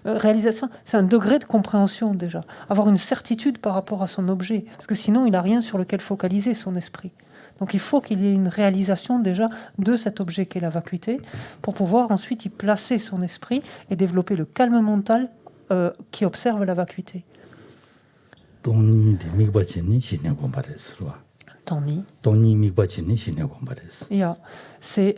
S2: réalisation, c'est un degré de compréhension, déjà. Avoir une certitude par rapport à son objet. Parce que sinon, il n'a rien sur lequel focaliser son esprit. Donc il faut qu'il y ait une réalisation déjà de cet objet qu'est la vacuité pour pouvoir ensuite y placer son esprit et développer le calme mental qui observe la vacuité.
S1: 돈이 미국바치니 신의 공부했어.
S2: Tony.
S1: 돈이 미국바치니 신의 공부했어.
S2: Yeah. C'est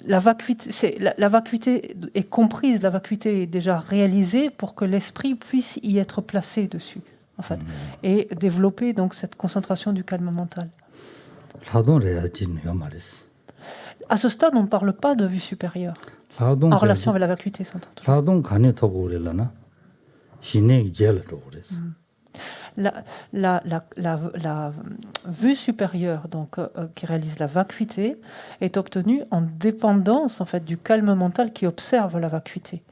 S2: la vacuité, la vacuité est comprise, la vacuité est déjà réalisée pour que l'esprit puisse y être placé dessus, en fait, et développer donc cette concentration du calme mental. À ce stade, on ne parle pas de vue supérieure en relation avec la vacuité. La vue supérieure donc, qui réalise la vacuité est obtenue en dépendance en fait, du calme mental qui observe la vacuité.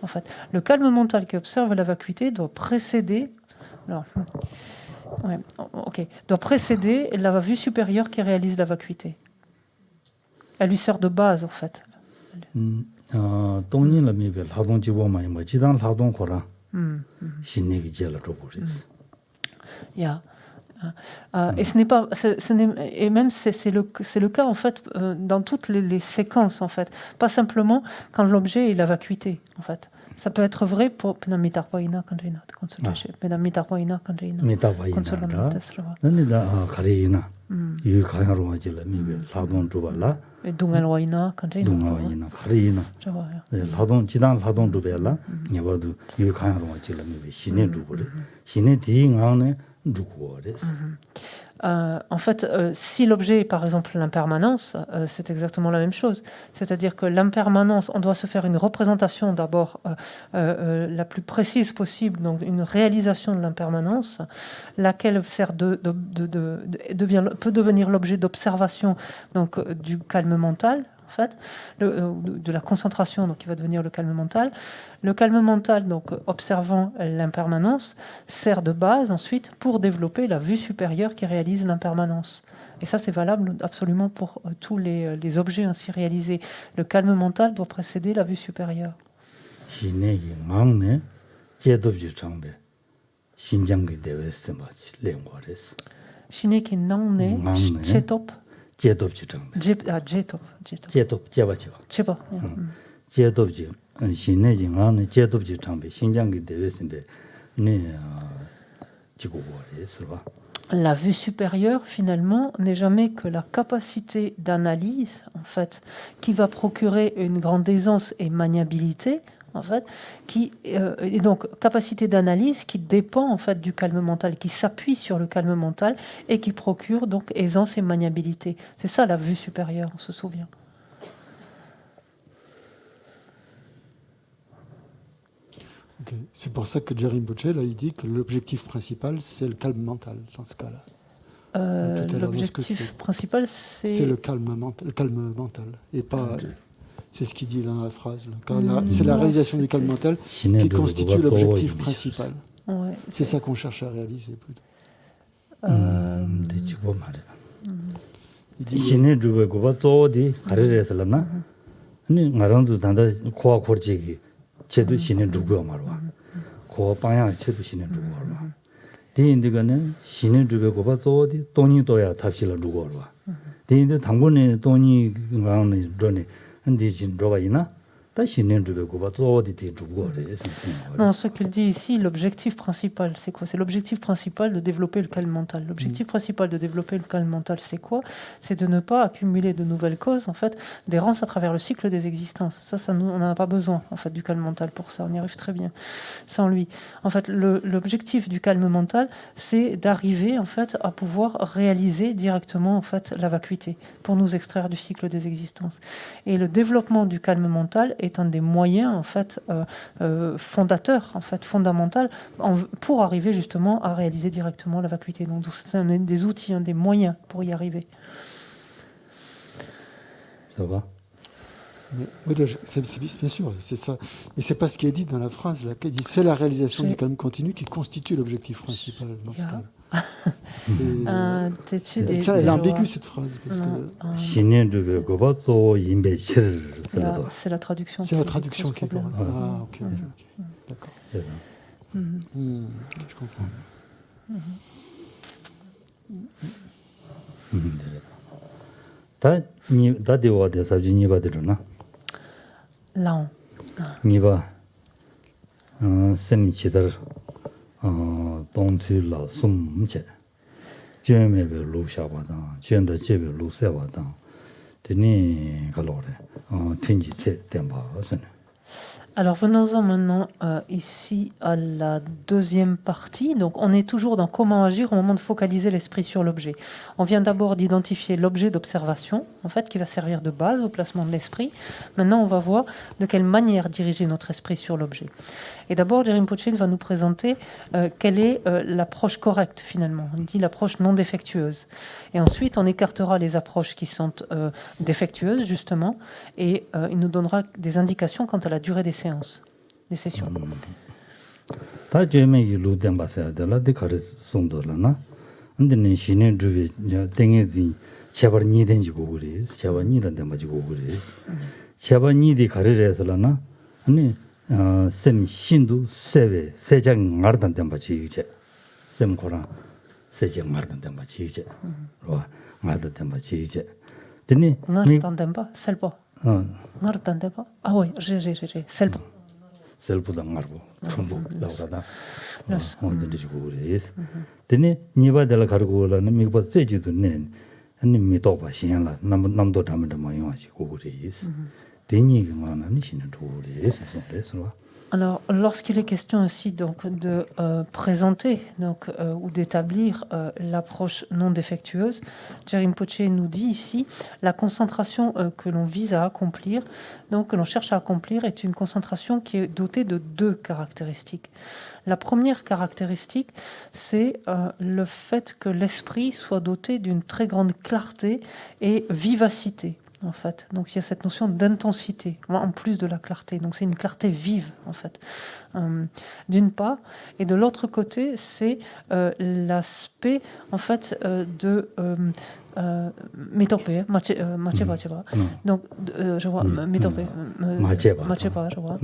S2: En fait, le calme mental qui observe la vacuité doit précéder, doit précéder la vue supérieure qui réalise la vacuité. Elle lui sert de base en fait. Yeah. Et ce n'est pas, et même c'est le cas en fait dans toutes les séquences en fait, pas simplement quand l'objet est la vacuité en fait. Ça peut être vrai pour Dungalwaina
S1: Dungalwaina Karina Ladon Jidan Ladon Dubella Nyabadu Yukayaro Chilami Shine Dubure Shine Ding on Dukuores.
S2: En fait, si l'objet est par exemple l'impermanence, c'est exactement la même chose. C'est-à-dire que l'impermanence, on doit se faire une représentation d'abord la plus précise possible, donc une réalisation de l'impermanence, laquelle sert peut devenir l'objet d'observation donc du calme mental. En fait, de la concentration, donc qui va devenir le calme mental. Le calme mental, donc observant l'impermanence, sert de base ensuite pour développer la vue supérieure qui réalise l'impermanence. Et ça, c'est valable absolument pour tous les objets ainsi réalisés. Le calme mental doit précéder la vue supérieure.
S1: 신내기 망네 제도지 장배 신장기 대회에서 마치 랭과레스
S2: Shineki nangne,
S1: Nangne.
S2: chetop,
S1: 제도지 장배
S2: jetop.
S1: 제도 제바죠
S2: Cheba.
S1: 제도지 신내기 망네 제도지 장배 신장기 대회에서 네 지고거레스 봐
S2: La vue supérieure, finalement, n'est jamais que la capacité d'analyse, en fait, qui va procurer une grande aisance et maniabilité, en fait, et donc capacité d'analyse qui dépend en fait du calme mental, qui s'appuie sur le calme mental et qui procure donc aisance et maniabilité. C'est ça la vue supérieure, on se souvient.
S4: Ok. C'est pour ça que Jerry Rinpoche, là, il dit que l'objectif principal, c'est le calme mental, dans ce cas-là. Tout à l'heure, dans ce que
S2: L'objectif
S4: tu-
S2: principal,
S4: C'est
S2: c'est...
S4: le calme mental. Et pas... C'est ce qu'il dit dans la phrase. Là. C'est la
S2: Non,
S4: réalisation du calme
S2: c'était-
S4: mental qui
S1: 신내도
S4: constitue l'objectif principal.
S2: Ouais,
S4: C'est ça qu'on cherche à réaliser. Plutôt.
S1: 대치고 말이야
S4: Il dit,
S1: 신내 주베 고바 또디 가르레서라나 아니 나랑도 단다 코아 코르지기 제도 신내 주고 말와 코 방향 제도 신내 주고 말와 대인들가는 신내 주베 고바 또디 돈이 도야 답실을 주고 말와 대인들 당분에 돈이 가는 전에 근데 진 로가 있나 다 신내 주베 고바 또디 대 주고 그래
S2: Non, ce qu'il dit ici, l'objectif principal, c'est quoi? C'est l'objectif principal de développer le calme mental. L'objectif principal de développer le calme mental, c'est quoi? C'est de ne pas accumuler de nouvelles causes, en fait, d'errance à travers le cycle des existences. Ça on n'en a pas besoin, en fait, du calme mental pour ça. On y arrive très bien sans lui. En fait, l'objectif du calme mental, c'est d'arriver, en fait, à pouvoir réaliser directement, en fait, la vacuité pour nous extraire du cycle des existences. Et le développement du calme mental est un des moyens, en fait, fondateur, en fait, fondamental, pour arriver justement à réaliser directement la vacuité. Donc c'est un des outils, un des moyens pour y arriver.
S1: ça va
S4: oui, bien sûr, c'est ça. Mais c'est pas ce qui est dit dans la phrase. Là, qui dit, c'est la réalisation du calme continu qui constitue l'objectif principal. Dans ce cas. Elle est ambiguë cette phrase. Parce que...
S1: 신내 주베 고바 또 인베실 쓰러도
S2: C'est la traduction.
S4: C'est la traduction qui est
S2: problème.
S4: correcte. Ah, ok. D'accord.
S1: 제가
S4: Je comprends.
S1: 다 대화 대사지 니바들으나
S2: Laon.
S1: 니바 셈치들 동치라 숨체 제메베 루샤바다 제한다 제베 루세바다 드니 갈로레 틴지체 템바스네
S2: Alors venons-en maintenant ici à la deuxième partie. Donc on est toujours dans comment agir au moment de focaliser l'esprit sur l'objet. On vient d'abord d'identifier l'objet d'observation, en fait, qui va servir de base au placement de l'esprit. Maintenant, on va voir de quelle manière diriger notre esprit sur l'objet. Et d'abord, Jerry Rinpoche va nous présenter quelle est l'approche correcte finalement. On dit l'approche non défectueuse. Et ensuite, on écartera les approches qui sont défectueuses justement, et il nous donnera des indications quant à la durée des sessions.
S1: 다 제메기 루덴 바세야들라 데카르 송도라나 근데 신의 주베 땡에지 제발 니된지고 그래 제발 니던데 맞지고 그래 제발 니디 가르래서라나 아니 셈 신도 세베 세장 말던데 맞지 이제 셈 코랑 세장 말던데 맞지 이제 와 말던데 맞지 이제 드니
S2: Ngartandemba, selbo. Ngartandemba. Ah oui, j'ai, selbo.
S1: 셀프다 말고 전부 나오다 언제지고 그래 드니 니바들 가르고라는 미바 세지도 네 아니 미도바 신라 남도 담을 뭐 용하시고 그래 드니 그만은 신은 도래 그래서
S2: Alors, lorsqu'il est question aussi donc de présenter ou d'établir l'approche non défectueuse, Jerim Poche nous dit ici la concentration que l'on vise à accomplir, donc que l'on cherche à accomplir, est une concentration qui est dotée de deux caractéristiques. La première caractéristique, c'est le fait que l'esprit soit doté d'une très grande clarté et vivacité. En fait, donc il y a cette notion d'intensité en plus de la clarté. Donc c'est une clarté vive en fait, d'une part, et de l'autre côté, c'est l'aspect en fait de métopé, macheba. Donc je vois métopé, macheba, je vois.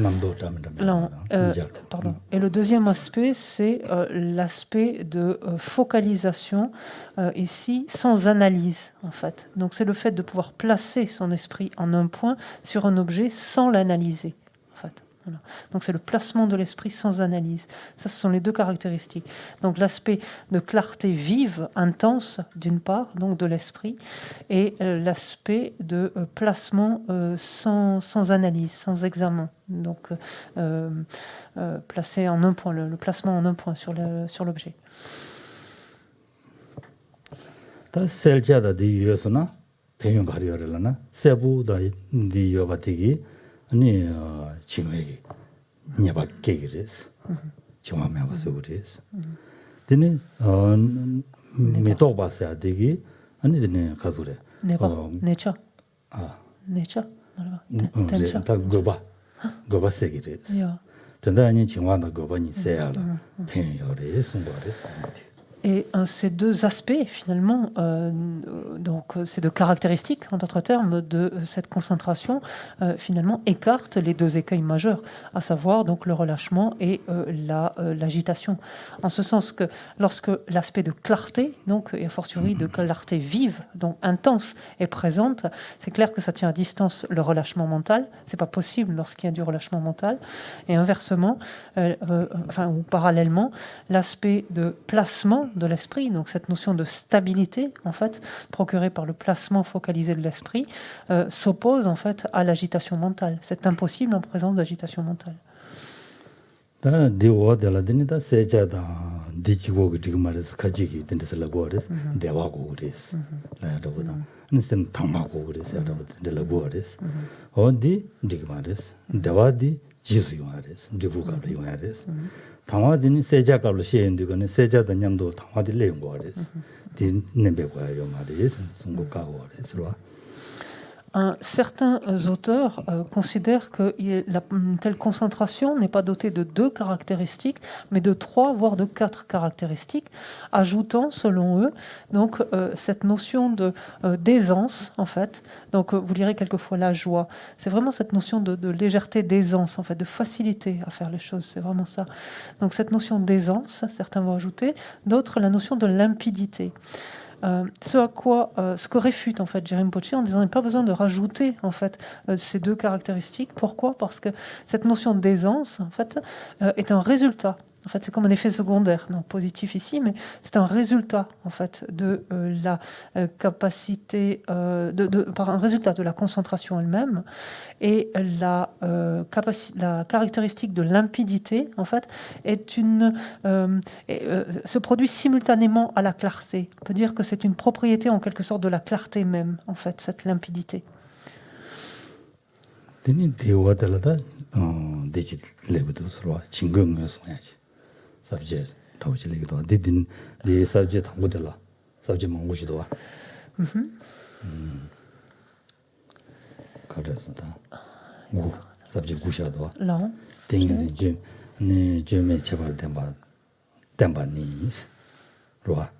S2: Là, pardon. Et le deuxième aspect, c'est l'aspect de focalisation ici sans analyse en fait. Donc c'est le fait de pouvoir placer son esprit en un point sur un objet sans l'analyser en fait. Voilà. Donc c'est le placement de l'esprit sans analyse. Ça, ce sont les deux caractéristiques. Donc l'aspect de clarté vive, intense, d'une part, donc de l'esprit, et l'aspect de placement sans analyse, sans examen. Donc placé en un point, le placement en un point sur l'objet.
S1: 다 셀자다 디여서나 배용 가려라나 세부다 디여바티기 아니 지메기 냐바케 그래서 정말 봐서 그래서 근데 메토바사 되기 아니 되네 가수래
S2: 네처
S1: 아
S2: 네처
S1: 텐처 다 고바 세기 그래서 근데 아니 정말 고바니 세야라 배용요래 송도래서
S2: Et ces deux aspects, finalement, donc ces deux caractéristiques, en d'autres termes, de cette concentration, finalement, écartent les deux écueils majeurs, à savoir donc le relâchement et l'agitation. En ce sens que lorsque l'aspect de clarté, donc et a fortiori de clarté vive, donc intense, est présente, c'est clair que ça tient à distance le relâchement mental. C'est pas possible lorsqu'il y a du relâchement mental. Et inversement, ou parallèlement, l'aspect de placement de l'esprit, donc cette notion de stabilité en fait procurée par le placement focalisé de l'esprit s'oppose en fait à l'agitation mentale. C'est impossible en présence d'agitation mentale.
S1: 다 디오데라데니다 세자다 디치고 지금 말해서 가지기 된데서 라고레스 대화고 그래서 라라보다 근데 당마고 그래서 라라보다 라고레스 어디 지금 말해서 대화디 지수요 말해서 디부가로 말해서 당화디는 세자가로 시행되거든 세자다 냠도 당화디 내용 거래서 디네베고요 말해서 송복가고 그래서
S2: Certains auteurs considèrent que une telle concentration n'est pas dotée de deux caractéristiques, mais de trois, voire de quatre caractéristiques, ajoutant, selon eux, donc cette notion d'aisance, en fait. Donc, vous lirez quelquefois la joie. C'est vraiment cette notion de légèreté, d'aisance, en fait, de facilité à faire les choses. C'est vraiment ça. Donc, cette notion d'aisance, certains vont ajouter, d'autres la notion de limpidité. Ce que réfute en fait Jerim Poche en disant qu'il n'y a pas besoin de rajouter en fait ces deux caractéristiques. Pourquoi ? Parce que cette notion d'aisance en fait est un résultat. En fait, c'est comme un effet secondaire, donc positif ici, mais c'est un résultat en fait de la capacité, par un résultat de la concentration elle-même, et la caractéristique de limpidité en fait se produit simultanément à la clarté. On peut dire que c'est une propriété en quelque sorte de la clarté même, en fait, cette limpidité. Subject, 타우치리기도 디딘 디 subject 모델라 subject 망고시도 와. 가르스다. 고 subject 구샤도 와. 라. 땡이 네 제메 제발 담바니. 로아.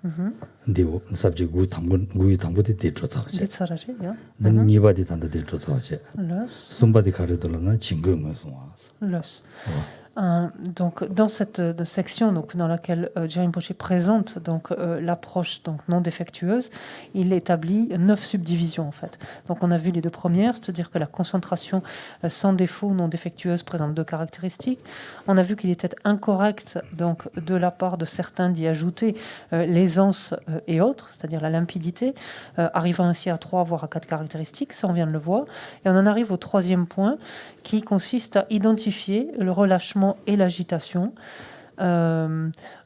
S2: 디오 subject 구 담고데 데트로다지. 데트라지요. 난 니바디 단데 데트로다지. 러스. somebody 가르들라나 징금을 송아. 러스. Donc, dans cette section donc, dans laquelle Jerry Rinpoche présente donc, l'approche donc, non défectueuse, il établit 9 subdivisions en fait. Donc on a vu les 2 premières, c'est-à-dire que la concentration sans défaut non défectueuse présente 2 caractéristiques. On a vu qu'il était incorrect donc, de la part de certains d'y ajouter l'aisance et autres, c'est-à-dire la limpidité, arrivant ainsi à 3 voire à 4 caractéristiques, ça on vient de le voir. Et on en arrive au 3e point qui consiste à identifier le relâchement et l'agitation,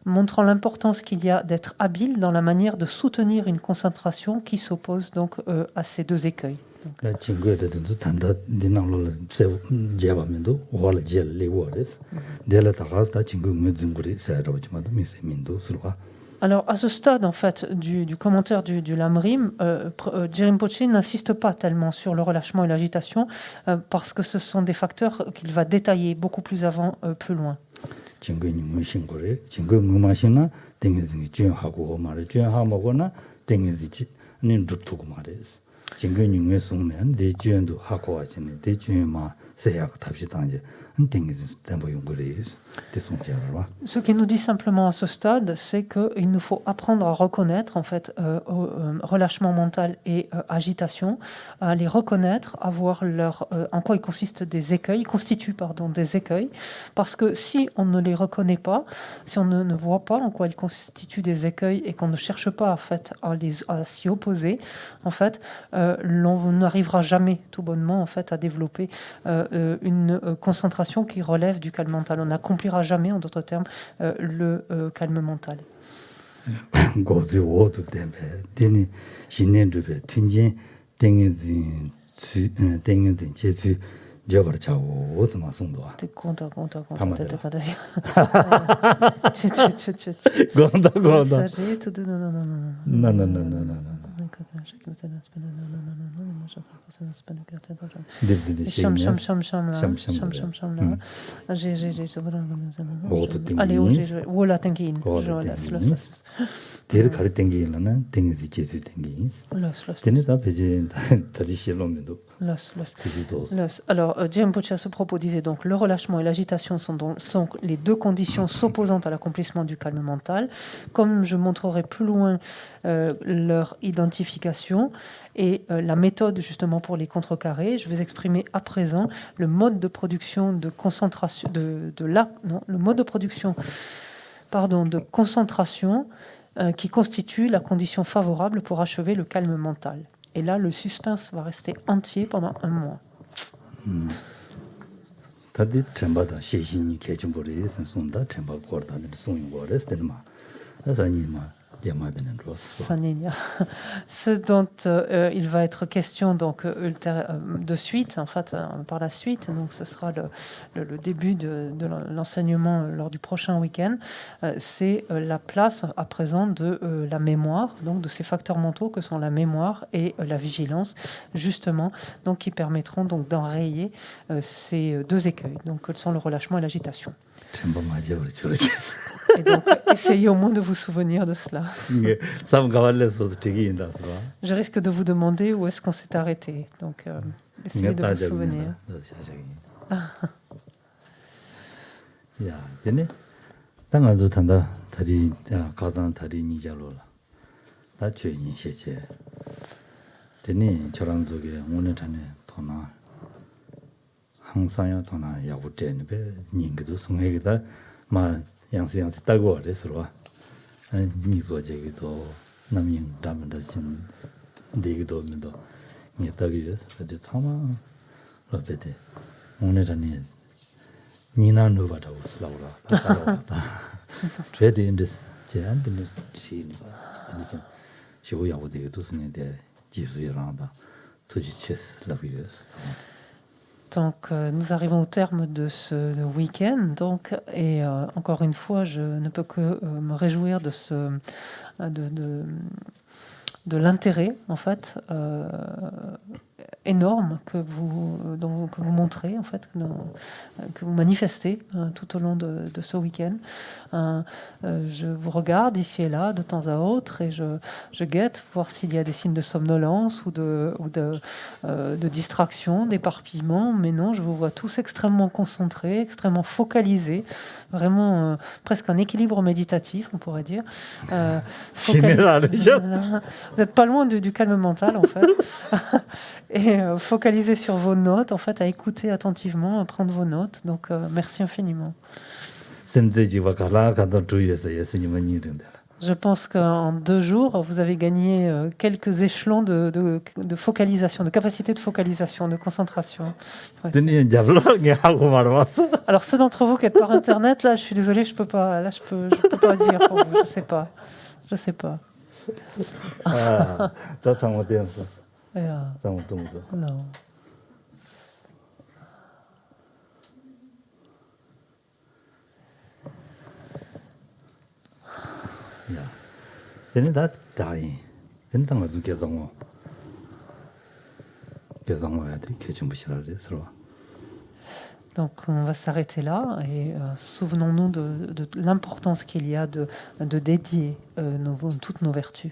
S2: montrant l'importance qu'il y a d'être habile dans la manière de soutenir une concentration qui s'oppose donc à ces 2 écueils.
S1: 친구들도 단다 디나로 세 제바면도 원래 제 레고레스 데라 타가스다 친구 무슨구리 세라오지마도 미세민도 수가.
S2: Alors, à ce stade, en fait, du commentaire du Lamrim, Jerry Rinpoche n'insiste pas tellement sur le relâchement et l'agitation, parce que ce sont des facteurs qu'il va détailler beaucoup plus avant, plus loin.
S1: 친구님 무신고래 친구 무마시나 땡이지 주하고 말을 주하고나 땡이지 님 줍두고 말해서 친구님의 속내는 내 주연도 하고 하시네 내 주연마 세야가 답시당제
S2: Ce qu'il nous dit simplement à ce stade, c'est qu'il nous faut apprendre à reconnaître en fait relâchement mental et agitation, à les reconnaître, à voir en quoi ils constituent des écueils, des écueils, parce que si on ne les reconnaît pas, si on ne voit pas en quoi ils constituent des écueils et qu'on ne cherche pas en fait à s'y opposer, en fait, l'on n'arrivera jamais tout bonnement en fait à développer une concentration qui relève du calme mental. On n'accomplira jamais, en d'autres termes, le calme mental. Alors, Jerry Rinpoche à ce propos disait donc le relâchement et l'agitation sont les 2 conditions s'opposant à l'accomplissement du calme mental. Comme je montrerai plus loin leur identification et la méthode justement pour les contrecarrer, je vais exprimer à présent le mode de production de concentration le mode de production de concentration qui constitue la condition favorable pour achever le calme mental. Et là, le suspense va rester entier pendant 1 mois. Ce dont il va être question donc de suite, en fait, par la suite, donc ce sera le début de l'enseignement lors du prochain week-end, c'est la place à présent de la mémoire, donc de ces facteurs mentaux que sont la mémoire et la vigilance, justement, donc qui permettront donc d'enrayer ces 2 écueils, donc que sont le relâchement et l'agitation. Et donc, essayez au moins de vous souvenir de cela. Je risque de vous demander où est-ce qu'on s'est arrêté. Donc, essayez de vous souvenir.
S1: 양세 따고 그래서 니소 제기도 남인 담다진 되기도 면도 니 따기에서 어디 참아 러베데 오늘은 니나노 받아 us라우라 따라다 그래도 인데 제한테는 시인가 아니죠 쇼야고 되기도 선인데 지수이랑다 토지체스 라비에서
S2: Donc, nous arrivons au terme de ce week-end. Donc, et encore une fois, je ne peux que me réjouir de l'intérêt, en fait, énorme que que vous montrez, en fait, que vous manifestez tout au long de ce week-end. Je vous regarde ici et là, de temps à autre, et je guette voir s'il y a des signes de somnolence ou de distraction, d'éparpillement, mais non, je vous vois tous extrêmement concentrés, extrêmement focalisés, vraiment presque un équilibre méditatif, on pourrait dire.
S1: Généralisé.
S2: Voilà. Vous n'êtes pas loin du calme mental, en fait. Et focaliser sur vos notes, en fait, à écouter attentivement, à prendre vos notes. Donc, merci infiniment. Je pense qu'en 2 jours, vous avez gagné quelques échelons de focalisation, de capacité de focalisation, de concentration. Ouais. Alors, ceux d'entre vous qui êtes par Internet, là, je suis désolée, je peux pas. Là, je peux pas dire pour vous. Je sais pas. Je sais pas. Yeah. Non. Donc on va s'arrêter là et souvenons-nous de l'importance qu'il y a de dédier toutes nos vertus.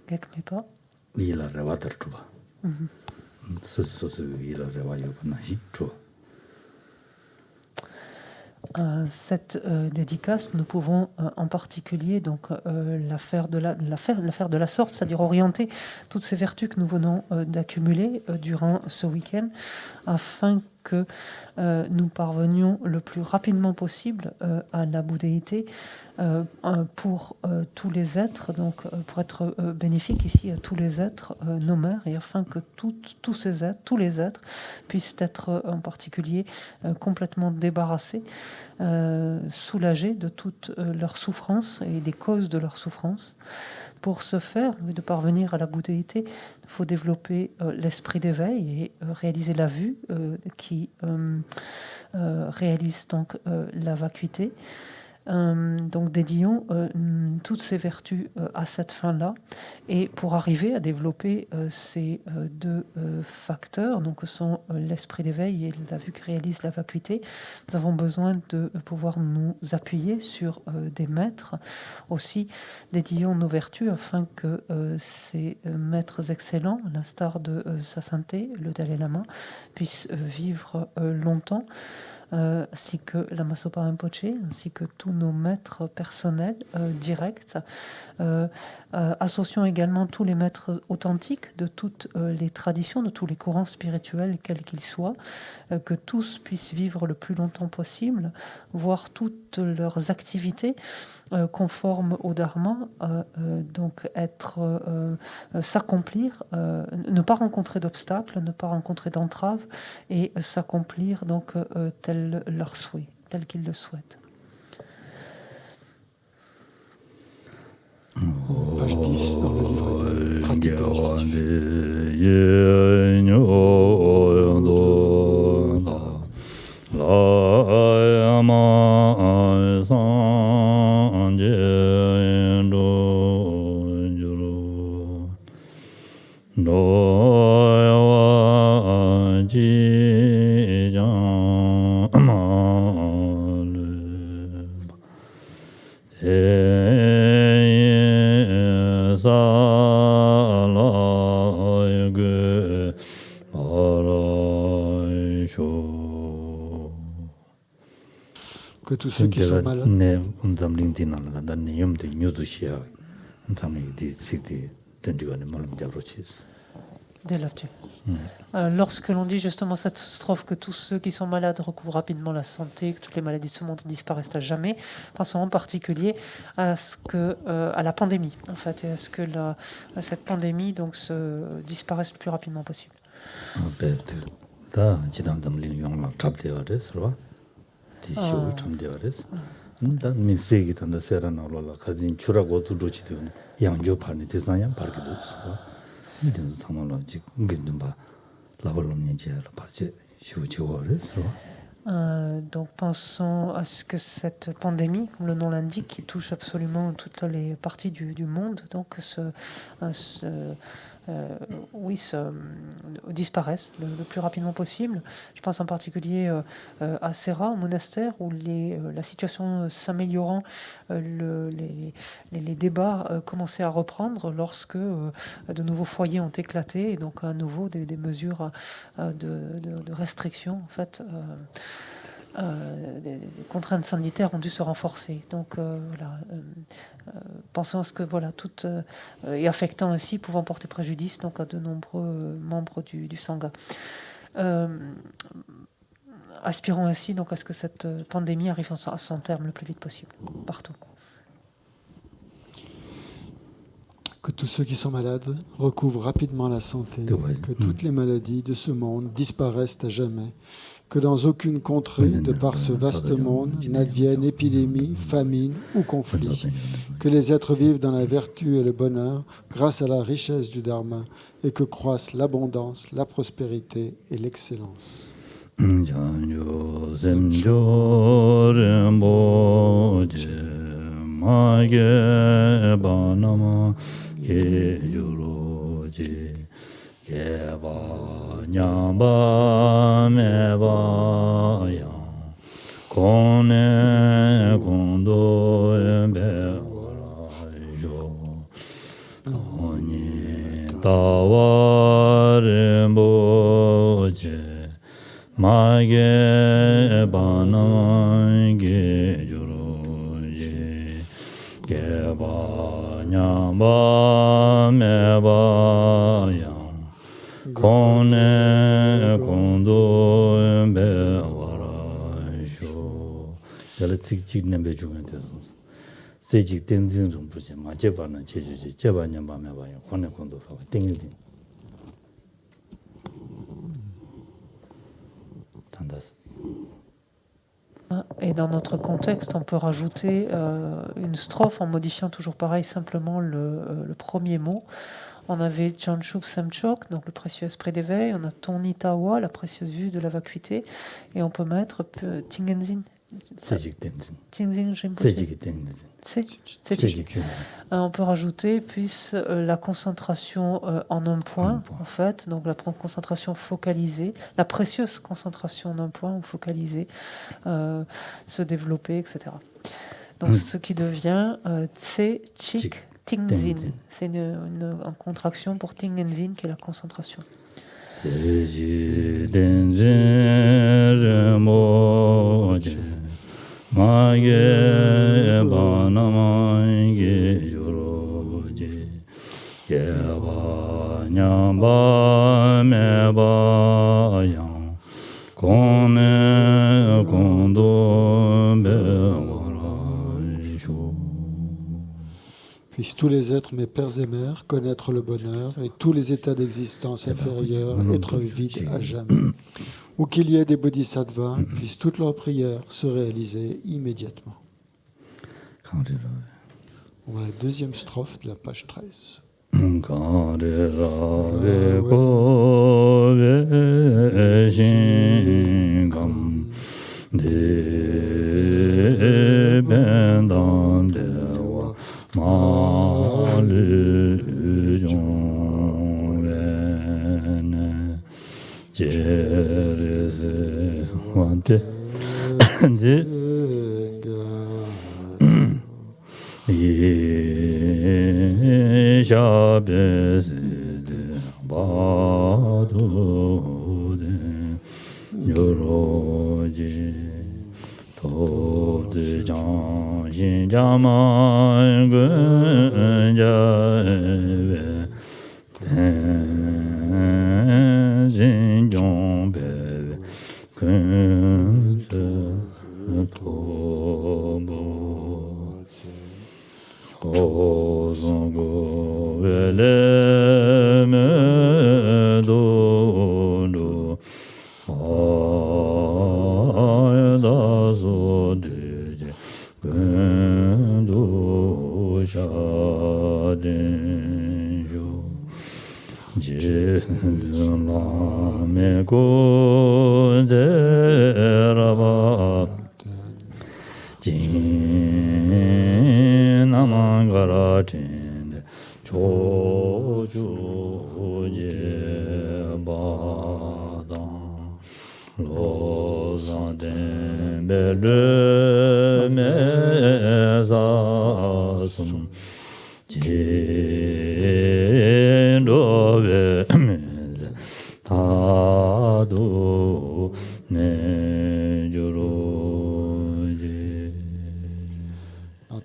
S2: Gekmepa. Cette dédicace, nous pouvons en particulier donc la faire de la sorte, c'est-à-dire orienter toutes ces vertus que nous venons d'accumuler durant ce week-end, afin que nous parvenions le plus rapidement possible à la bouddhéité pour tous les êtres, donc pour être bénéfique ici à tous les êtres nomades, et afin que tous les êtres puissent être en particulier complètement débarrassés, soulagés de toutes leurs souffrances et des causes de leurs souffrances. Pour ce faire, de parvenir à la bouddhéité, il faut développer l'esprit d'éveil et réaliser la vue qui réalise donc la vacuité. Donc dédions toutes ces vertus à cette fin-là, et pour arriver à développer ces 2 facteurs, donc que sont l'esprit d'éveil et la vue qui réalise la vacuité, nous avons besoin de pouvoir nous appuyer sur des maîtres. Aussi dédions nos vertus afin que ces maîtres excellents, à l'instar de Sa Sainteté, le Dalai Lama, puissent vivre longtemps, ainsi que Lama Zopa Rinpoche, ainsi que tous nos maîtres personnels directs. Associons également tous les maîtres authentiques de toutes les traditions, de tous les courants spirituels, quels qu'ils soient, que tous puissent vivre le plus longtemps possible, voir toutes leurs activités conformes au Dharma, donc s'accomplir, ne pas rencontrer d'obstacles, ne pas rencontrer d'entraves, et s'accomplir donc tel leur souhait, tel qu'ils le souhaitent.
S4: Page 10 dans le livre de pratique de Que tous ceux qui sont malades.
S2: Dès là-dessus. Lorsque l'on dit justement cette strophe que tous ceux qui sont malades recouvrent rapidement la santé, que toutes les maladies de ce monde disparaissent à jamais, pensons en particulier à à la pandémie, en fait, et à ce que cette pandémie donc disparaisse le plus rapidement possible. Donc pensons à ce que cette pandémie, comme le nom l'indique, qui touche absolument toutes les parties du monde, donc disparaisse le plus rapidement possible. Je pense en particulier à Serra, au monastère, où la situation s'améliorant, les débats commençaient à reprendre lorsque de nouveaux foyers ont éclaté, et donc à nouveau des mesures de restriction, en fait. Des contraintes sanitaires ont dû se renforcer. Donc voilà, pensons à ce que voilà, toutes et affectant aussi, pouvant porter préjudice donc à de nombreux membres du Sangha. Aspirons ainsi donc à ce que cette pandémie arrive à son terme le plus vite possible, partout.
S4: Que tous ceux qui sont malades recouvrent rapidement la santé, que toutes les maladies de ce monde disparaissent à jamais, que dans aucune contrée, de par ce vaste monde, n'advienne épidémie, famine ou conflit, que les êtres vivent dans la vertu et le bonheur grâce à la richesse du Dharma et que croissent l'abondance, la prospérité et l'excellence.
S1: Nyamba meba yang kone kondo embe warajo oni tawa rinpoche mage banange juroje geba nyamba meba yang kone kondo be warasho yala tsik nembe jugan de se jik tenzin rum puje ma jeba na jeju je jeba nyamba me ba kone kondo fa tengin tandas.
S2: Et dans notre contexte, on peut rajouter une strophe en modifiant toujours pareil simplement le premier mot. On avait Chanchup Samchok, donc le précieux esprit d'éveil. On a Toni Tawa, la précieuse vue de la vacuité. Et on peut mettre Tingenzin. Tingenzin Rinpoche. On peut rajouter puis la concentration en un point, en fait. Donc la concentration focalisée, la précieuse concentration en un point ou focalisée, se développer, etc. Donc ce qui devient Tse Chik Tingzin. C'est une contraction pour Tingenzin, qui est la concentration.
S4: Puissent tous les êtres, mes pères et mères, connaître le bonheur et tous les états d'existence inférieurs être vides à jamais. Ou qu'il y ait des bodhisattvas, puissent toutes leurs prières se réaliser immédiatement. On va à la deuxième strophe de la page 13.
S1: ye shabe de ba do de yoro ji to de jang yin jama gun ja ve ten jin jong be kun to bo Ozongo veleme dolu ayda zodece göndu şadenjo Cedlame koderaba Namangara tende choju je badan lozan dembele mezasum jendo ve meze tadu ne juroje.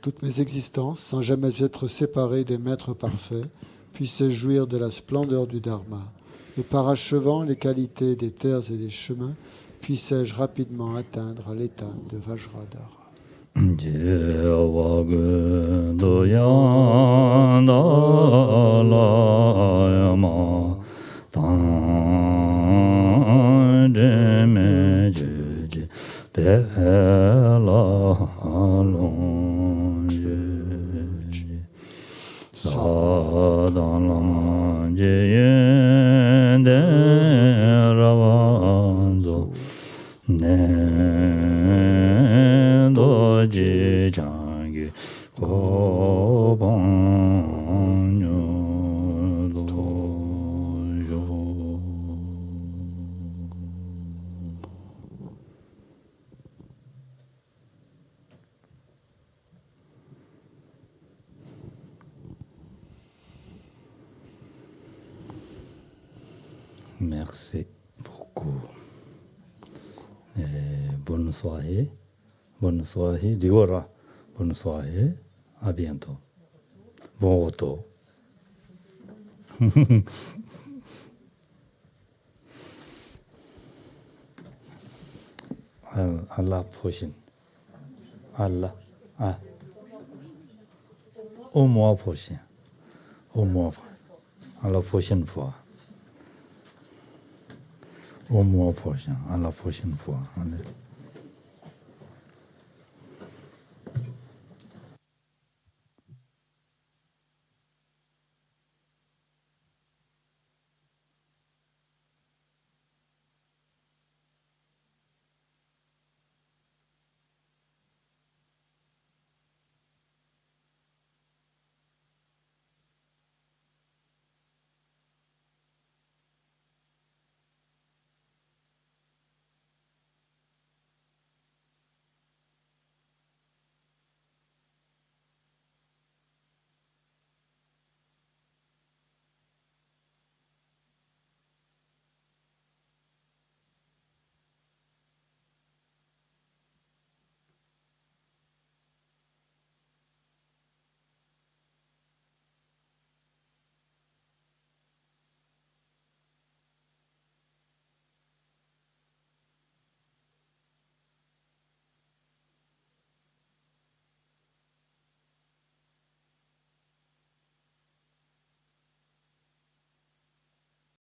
S4: Toutes mes existences, sans jamais être séparé des maîtres parfaits, puissent jouir de la splendeur du Dharma. Et parachevant les qualités des terres et des chemins, puissais-je rapidement atteindre l'état de Vajradhara.
S1: Sadalam jeyende ravando nendo jijangi kobanyo dojo. Merci beaucoup. Bonne soirée. Bonne soirée. Digora. Bonne soirée. À bientôt. Bon retour. Allah prochaine. Allah. Ah. Au mois prochain. Au mois. À la prochaine fois. Au mois prochain, à la prochaine fois. Allez.